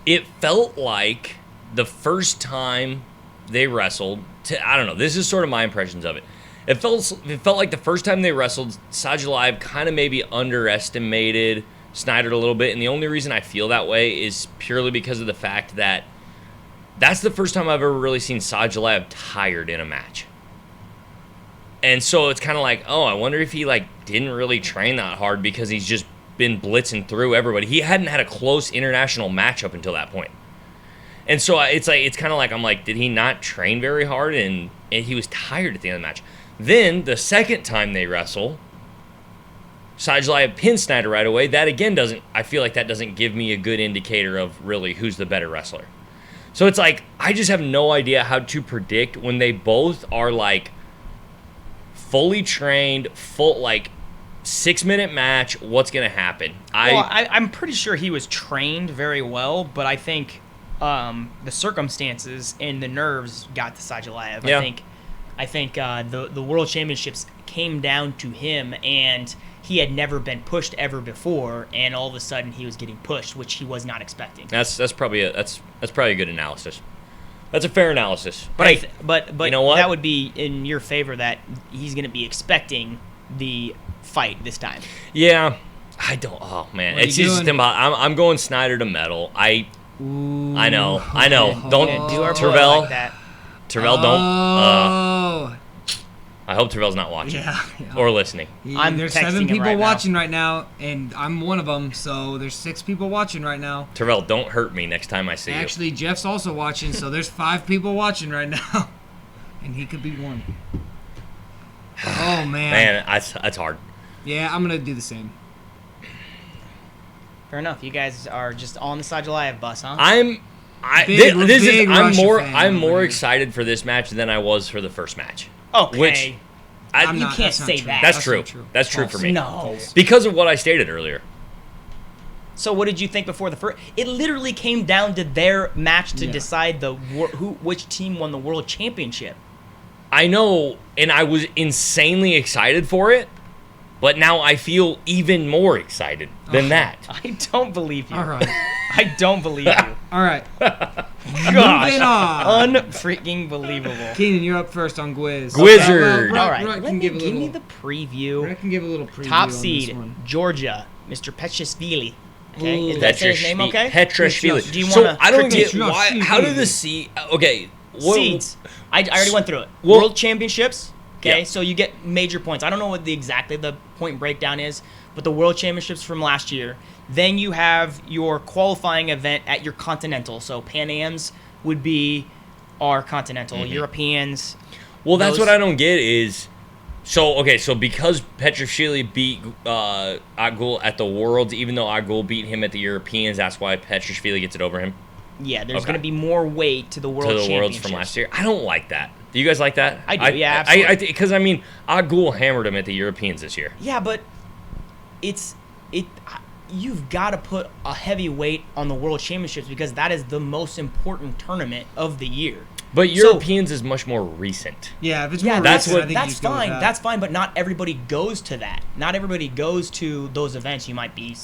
it felt like the first time they wrestled. I don't know. This is sort of my impressions of it. It felt like the first time they wrestled, Sajalayev kind of maybe underestimated Snyder a little bit, and the only reason I feel that way is purely because of the fact that that's the first time I've ever really seen Sajalayev tired in a match. And so it's kind of like, oh, I wonder if he didn't really train that hard because he's just been blitzing through everybody. He hadn't had a close international match up until that point. And so it's kind of like, I'm like, did he not train very hard? And he was tired at the end of the match. Then the second time they wrestle, Sajalayev pins Snyder right away. That again I feel like that doesn't give me a good indicator of really who's the better wrestler. So it's like, I just have no idea how to predict when they both are fully trained, 6-minute match, what's going to happen. I'm pretty sure he was trained very well, but I think the circumstances and the nerves got to Sajalayev. Yeah. I think the World Championships came down to him, and he had never been pushed ever before, and all of a sudden he was getting pushed, which he was not expecting. That's probably a good analysis. That's a fair analysis. But Hey, but you know what? that would be in your favor that he's going to be expecting the fight this time. Yeah, I don't. Oh man, What are it's you just doing? I'm going Snyder to medal. I know. Don't And do our boy Terrell. like that. Terrell, don't. Oh, I hope Terrell's not watching yeah. or listening. I'm There's texting 7 him people right now. watching right now, and I'm one of them. So there's 6 people watching right now. Terrell, don't hurt me next time I see you. Actually, Jeff's also watching, so there's 5 people watching right now, and he could be one. Oh man. Man, that's hard. Yeah, I'm gonna do the same. Fair enough. You guys are just on the Sajalayev bus, huh? Big I'm Russia more fan I'm over more here. excited for this match than I was for the first match. Okay. Which I'm you not- can't that's not say true. that. that's That's true. not true. That's true for me. No. Because of what I stated earlier. So what did you think before the first? It literally came down to their match to Yeah. decide which team won the world championship. I know, and I was insanely excited for it, but now I feel even more excited than that. I don't believe you. All right. I don't believe you. All right. Gosh. Moving on. Unfreaking believable. Keenan, you're up first on Gwiz. Gwizzard. Brett- All right. Brett Let can me give a give me little. the preview. Brett can give a little preview Top on seed, this one. Georgia, Mr. Petrushvili. Okay, Ooh. is that say his name okay? Petrashvili. Do you So wanna I don't critique- get why. How do the seed? Okay. Seeds. I already went through it. Well- World Championships. Okay, Yeah. so you get major points. I don't know what exactly the point breakdown is, but the World Championships from last year. Then you have your qualifying event at your continental. So Pan Am's would be our continental. Europeans. Well, that's those- what I don't get is. So because Petrashvili beat Agul at the Worlds, even though Agul beat him at the Europeans, that's why Petrashvili gets it over him Yeah, there's Okay. going to be more weight to the World to the Worlds Championships. from last year. I don't like that. Do you guys like that? I do, yeah, absolutely. Because I mean, Agul hammered him at the Europeans this year. Yeah, but you've got to put a heavy weight on the World Championships because that is the most important tournament of the year. But So- Europeans is much more recent. Yeah, if it's Yeah, more that's recent, what- I think you that's just go with fine. that. That's fine, but not everybody goes to that. Not everybody goes to those events. You might be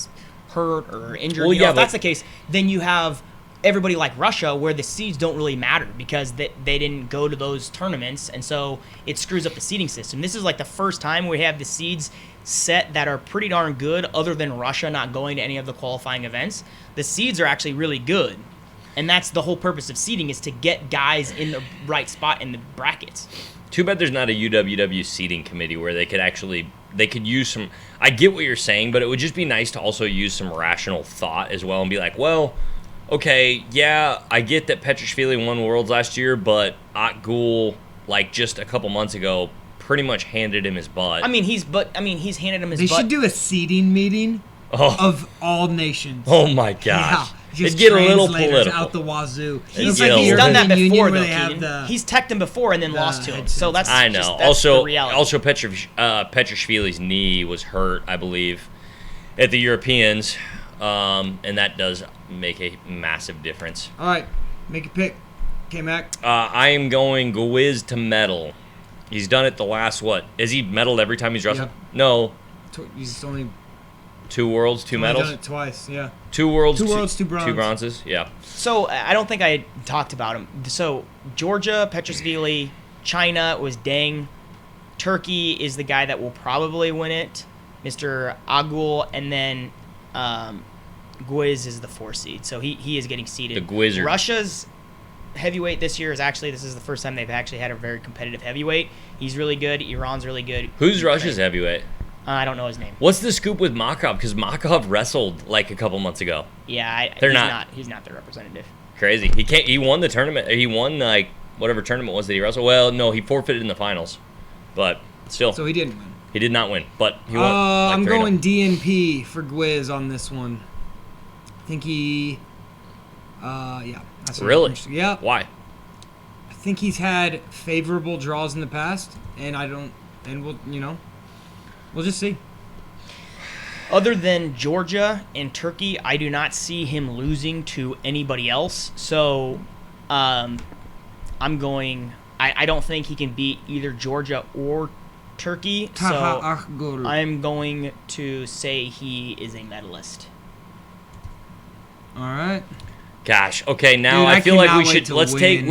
hurt or injured. Well, You know, yeah, if that's but- the case, then you have everybody like Russia where the seeds don't really matter because they didn't go to those tournaments, and so it screws up the seeding system. This is like the first time we have the seeds set that are pretty darn good other than Russia not going to any of the qualifying events. The seeds are actually really good. And that's the whole purpose of seeding is to get guys in the right spot in the brackets. Too bad there's not a UWW seating committee where they could use some. I get what you're saying, but it would just be nice to also use some rational thought as well and be like, well, okay, yeah, I get that Petrashvili won Worlds last year, but Akgul, like just a couple months ago, pretty much handed him his butt. I mean, he's handed him his They butt. should do a seeding meeting oh, of all nations. oh my gosh. Yeah, just It'd get a little translators political. out the wazoo. He's It's like the He's done that European before, Union though, where they have Keenan. the- He's teched him before and then the lost to him. headsets. So that's I know. Just, that's the reality. Also, Petrashvili's knee was hurt, I believe, at the Europeans, and that does make a massive difference. All right, make a pick. K-Mac. I am going Gwiz to medal. He's done it the last, what? Is he medaled every time he's wrestled? Yep. No. He's only 2 worlds, 2 only medals? done it twice, yeah. 2 worlds, 2 worlds, 2 bronze. 2 bronzes, yeah. So I don't think I talked about him. So Georgia, Petrashvili, China was Deng. Turkey is the guy that will probably win it, Mr. Agul, and then Gwiz is the 4 seed. So he is getting seeded. The Gwizzard. Russia's heavyweight this year this is the first time they've actually had a very competitive heavyweight. He's really good. Iran's really good. Who's Russia's heavyweight? I don't know his name. What's the scoop with Makov? Because Makov wrestled like a couple months ago. Yeah, They're he's not. He's not their representative. Crazy. He won the tournament. He won, like, whatever tournament was that he wrestled. Well, no, he forfeited in the finals. But still, So he didn't win. he did not win. But he won. like I'm 3-0. going DNP for Gwiz on this one. I think he. Yeah. That's what I'm Really? interested- Yeah. Why? I think he's had favorable draws in the past, and we'll just see. Other than Georgia and Turkey, I do not see him losing to anybody else. So, I'm going. I don't think he can beat either Georgia or Turkey. Taha So Akgul. I'm going to say he is a medalist. All right. Gosh. Okay. Now Dude, I I feel like we cannot wait should. to Let's take. win.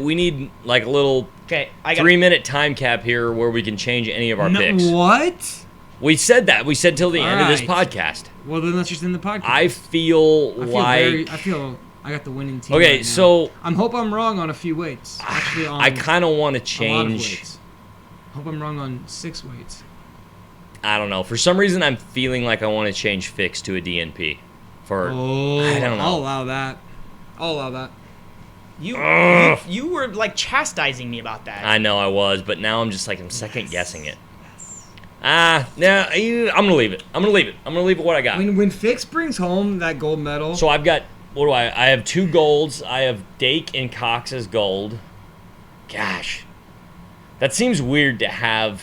We need like a little Okay, I got 3-minute time cap here where we can change any of our No, picks. what? We said that. We said till the end of this Alright. podcast. Well, then let's just end the podcast. I feel like. I feel I got the winning team. Okay, right now. so- I hope I'm wrong on a few weights. Actually, on I kind of want to a lot of change. weights. Hope I'm wrong on 6 weights. I don't know. For some reason, I'm feeling like I want to change fix to a DNP. For Oh, I don't know. I'll allow that. I'll allow that. You were like chastising me about that. I know I was, but now I'm just like I'm second guessing it. I'm gonna leave it. I'm gonna leave it what I got. When Fix brings home that gold medal, So I've got what do I have 2 golds. I have Dake and Cox as gold. Gosh, that seems weird to have.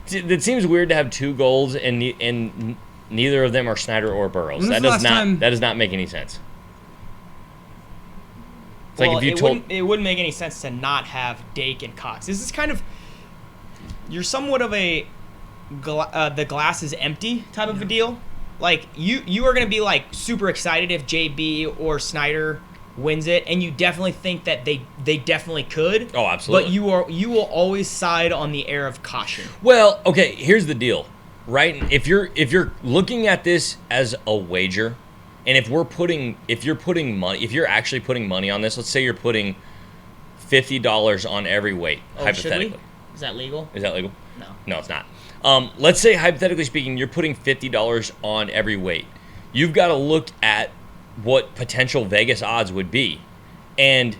That seems weird to have 2 golds and neither of them are Snyder or Burrows. When was That the does last time- not. That does not make any sense. It's like if you told it wouldn't make any sense to not have Dake and Cox. This is kind of, you're somewhat of a the glass is empty type of a deal. Like you are going to be like super excited if JB or Snyder wins it, and you definitely think that they definitely could. Oh, absolutely. But you will always side on the air of caution. Well, okay, here's the deal, right? If you're looking at this as a wager, and if you're actually putting money on this, let's say you're putting $50 on every weight, hypothetically. Should we? Is that legal? Is that legal? No, it's not. Let's say, hypothetically speaking, you're putting $50 on every weight. You've got to look at what potential Vegas odds would be. And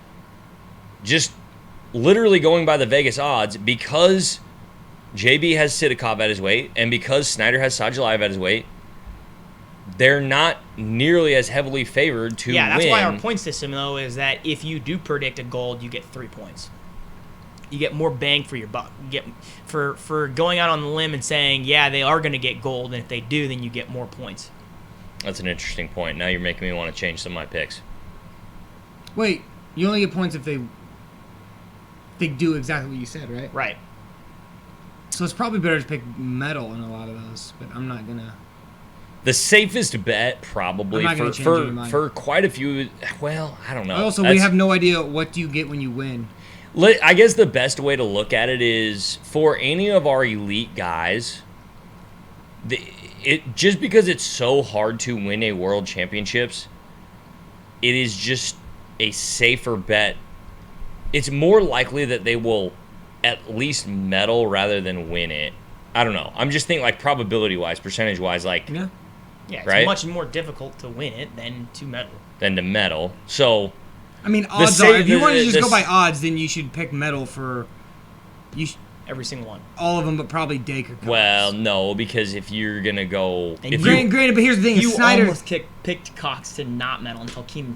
just literally going by the Vegas odds, because JB has Sidakov at his weight, and because Snyder has Sadulayev at his weight, they're not nearly as heavily favored to win. Yeah, that's why our point system, though, is that if you do predict a gold, you get 3 points. You get more bang for your buck. You get for going out on the limb and saying, yeah, they are going to get gold, and if they do, then you get more points. That's an interesting point. Now you're making me want to change some of my picks. Wait, you only get points if they do exactly what you said, right? Right. So it's probably better to pick metal in a lot of those, but I'm not gonna. The safest bet, probably, I'm not gonna change your mind. for quite a few. Well, I don't know. Also, we have no idea what you get when you win. I guess the best way to look at it is for any of our elite guys. Just because it's so hard to win a world championships, it is just a safer bet. It's more likely that they will at least medal rather than win it. I don't know. I'm just thinking like probability-wise, percentage-wise, like Yeah, it's right? much more difficult to win it than to medal. So, I mean, odds are. If you want to just go by odds, then you should pick metal for every single one. All of them, but probably Dake or Cox. well, no, because if you're gonna go, And Granted, but here's the thing: You Snyder. almost picked Cox to not medal until Keem.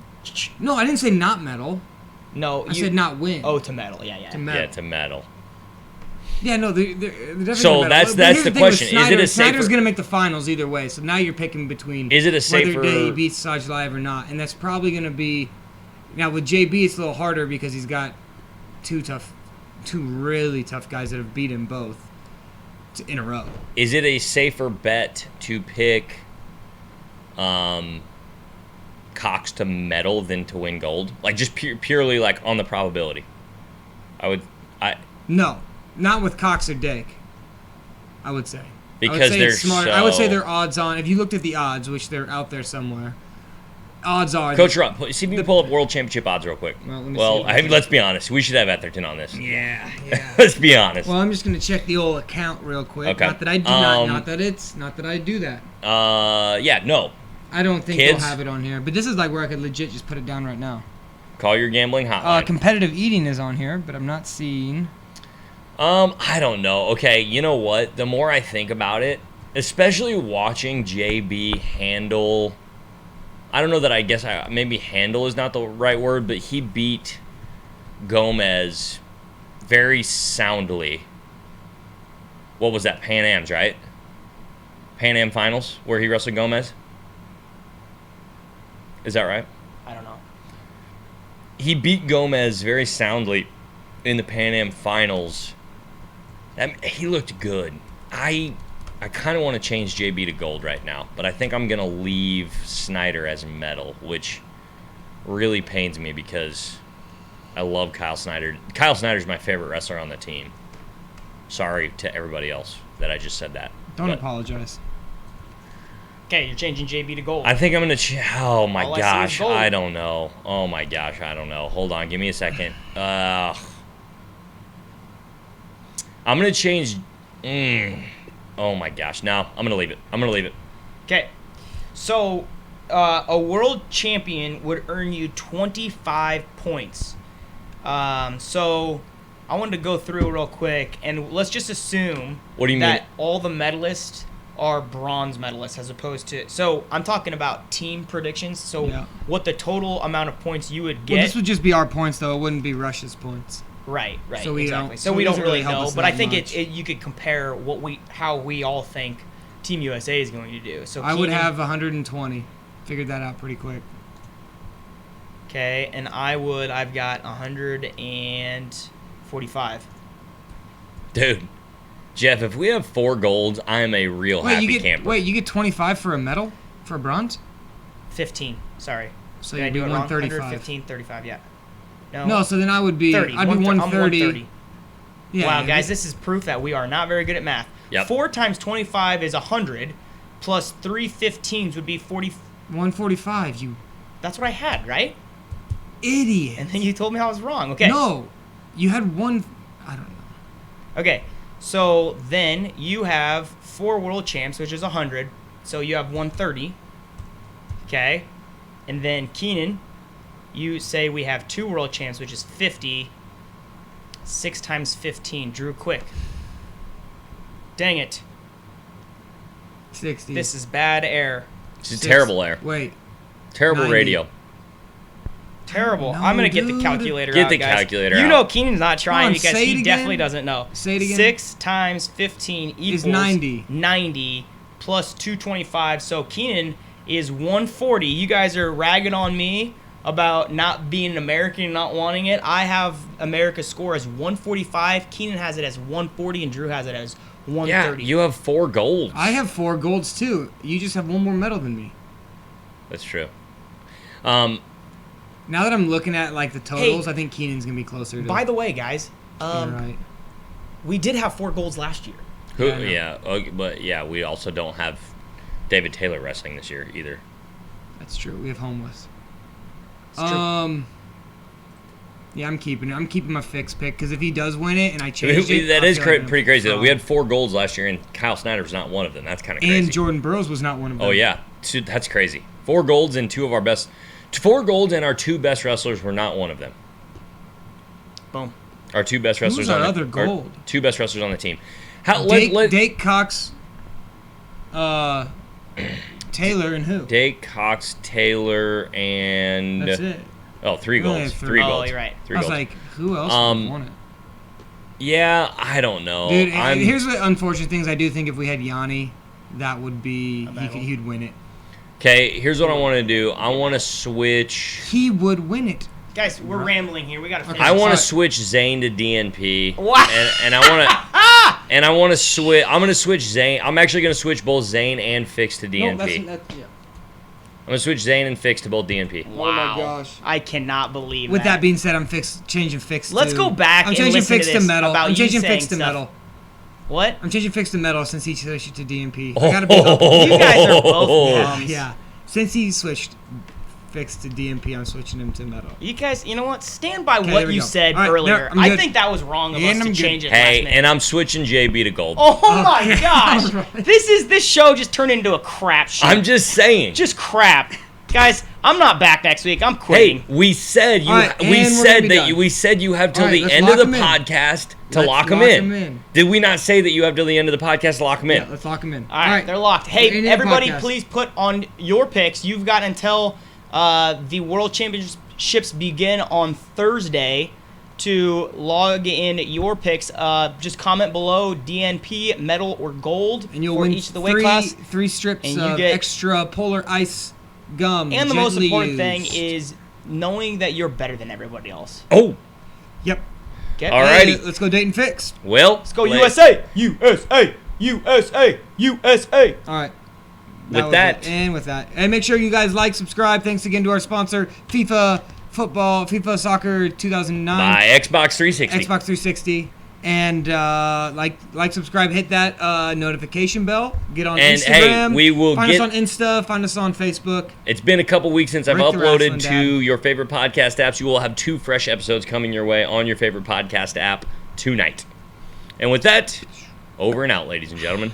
No, I didn't say not metal. No, I said not win. Oh, to medal. Yeah. To medal. yeah, to medal. Yeah, no, they're definitely So gonna medal. that's But here's the thing question. with Snyder, Is it a Snyder's safer- going to make the finals either way, so now you're picking between Is it a safer- whether he beats Sadulayev or not, and that's probably going to be. Now with JB, it's a little harder because he's got two really tough guys that have beat him both in a row. Is it a safer bet to pick Cox to medal than to win gold? Like just purely like on the probability. No, not with Cox or Dake. I would say Because I would say they're it's smart. I would say so- they're odds on. If you looked at the odds, which they're out there somewhere, odds are. Coach Rob, see if you can pull up world championship odds real quick. Well, let me see. Let's be honest. We should have Etherton on this. Yeah. Let's be honest. Well, I'm just gonna check the old account real quick. Okay. Not that I do not that I do that. Yeah, no. I don't think Kids? they'll have it on here. But this is like where I could legit just put it down right now. Call your gambling hotline. Competitive eating is on here, but I'm not seeing. I don't know. Okay, you know what? The more I think about it, especially watching JB handle, I don't know that maybe handle is not the right word, but he beat Gomez very soundly. What was that? Pan Am's, right? Pan Am Finals, where he wrestled Gomez? Is that right? I don't know. He beat Gomez very soundly in the Pan Am Finals. He looked good. I kind of want to change JB to gold right now, but I think I'm going to leave Snyder as medal, which really pains me because I love Kyle Snyder. Kyle Snyder's my favorite wrestler on the team. Sorry to everybody else that I just said that. Don't but apologize. Okay, you're changing JB to gold. I think I'm going to... Oh, my All I see is gosh. gold. I don't know. Oh, my gosh. I don't know. Hold on. Give me a second. I'm going to change... Oh, my gosh. No, I'm going to leave it. Okay, so a world champion would earn you 25 points. So I wanted to go through real quick, and let's just assume What do you that mean? all the medalists are bronze medalists as opposed to... So I'm talking about team predictions, so Yeah. what the total amount of points you would get... Well, this would just be our points, though. It wouldn't be Russia's points. Right, So we exactly. don't- So so we it don't doesn't really really help know, us but I that think much. you could compare how we all think Team USA is going to do. So I would Keenan- have 120. Figured that out pretty quick. Okay, and I've got 145. Dude, Jeff, if we have 4 golds, I am a real happy camper. Wait, you get 25 for a medal? For a bronze? 15, sorry. So Did I you'd do be it wrong? 135. 115, 35, yeah. No, so then I would be 30. I'd be I'm 130. 130. Yeah, Wow, yeah, guys, this is proof that we are not very good at math. Yep. 4 times 25 is 100, plus 3 15s would be 40. 145, you That's what I had, right? idiot. And then you told me I was wrong. Okay. No, you had one. I don't know. Okay, so then you have 4 world champs, which is 100. So you have 130. Okay, and then Keenan, you say we have 2 world champs, which is 50. 6 times 15. Drew, quick. Dang it. 60. This is bad air. It's a terrible air. Wait. Terrible 90. radio. Terrible. No, I'm going to get the dude. calculator Get out, the guys. calculator You out. know Keenan's not trying Come on, because say it he again. definitely doesn't know. Say it again. 6 times 15 equals 90. 90 plus 225. So Keenan is 140. You guys are ragging on me about not being an American and not wanting it. I have America's score as 145. Keenan has it as 140, and Drew has it as 130. Yeah, you have 4 golds. I have 4 golds too. You just have one more medal than me. That's true. Now that I'm looking at like the totals, I think Keenan's gonna be closer to. By the way, guys, You're right. we did have 4 golds last year. Who, Yeah, I know. yeah, okay, but yeah, we also don't have David Taylor wrestling this year either. That's true. We have homeless. It's true. Yeah, I'm keeping it. I'm keeping my fixed pick because if he does win it and I change it, That I is feel like I'm pretty crazy though. We fraud. had 4 golds last year, and Kyle Snyder's not one of them. That's kind of crazy. And Jordan Burroughs was not one of them. Oh yeah, that's crazy. 4 golds and 2 of our best. 4 golds and our 2 best wrestlers were not one of them. Boom. Our 2 best wrestlers. Who's our on other the, our gold? 2 best wrestlers on the team. How Dake Cox, Taylor, and who? Dake, Cox, Taylor, and That's it. oh, 3 We only golds. have 3 3. Oh, golds. you're right. 3 I was golds. like, who else would have won it? Yeah, I don't know. Dude, I'm, here's the unfortunate things. I do think if we had Yanni, that would be medal. he'd win it. okay, here's what I want to do. I want to switch. He would win it. Guys, we're rambling here. We got to finish. I want to Sorry. switch Zane to DNP. What? And I want to. And I want to switch. I'm going to switch Zane. I'm actually going to switch both Zane and Fix to DNP. Yeah. I'm going to switch Zane and Fix to both DNP. Wow. Oh my gosh. I cannot believe With that that being said, I'm changing Fix. Let's to, go back I'm and changing listen Fix to to this metal. about I'm you changing saying Fix to stuff. metal. What? I'm changing Fix to metal since he switched to DNP. I gotta be You guys are both yeah, bums. yeah. Since he switched Fix to DNP, I'm switching him to metal. You guys, you know what? Stand by Okay, what there we you go. said All right, earlier. there, I'm I good. think that was wrong of And us to I'm good. change it last Hey, minute. and I'm switching JB to gold. Oh my gosh! Alright. This show just turned into a crap show. I'm just saying. just crap, guys. I'm not back next week. I'm Hey, quitting. we said you. All right, we and we're said gonna be that done. you. We said you have till All right, the let's end of lock the 'em in. podcast to Let's lock them lock in. 'em in. Did we not say that you have till the end of the podcast to lock them in? Yeah, let's lock him in. All right, they're locked. Hey, Ending the everybody, podcast. please put on your picks. You've got until the World Championships begin on Thursday to log in your picks. Just comment below DNP, metal, or gold And you'll for win each of the weight class. 3 strips And you of get- extra polar ice gum. And the most gently important used. thing is knowing that you're better than everybody else. Oh, Yep. Okay? All right. Alrighty. Hey, let's go date and fix. well. Let's go USA! USA! USA! USA! All right. With was that- it. And with that. And make sure you guys like, subscribe. Thanks again to our sponsor, FIFA Soccer 2009. By Xbox 360. Xbox 360. And like, subscribe, hit that notification bell. Get on And, hey, Instagram. we will find get- us on Insta. Find us on Facebook. It's been a couple weeks since I've Rick the uploaded Wrestling to Dad. your favorite podcast apps. You will have 2 fresh episodes coming your way on your favorite podcast app tonight. And with that, over and out, ladies and gentlemen.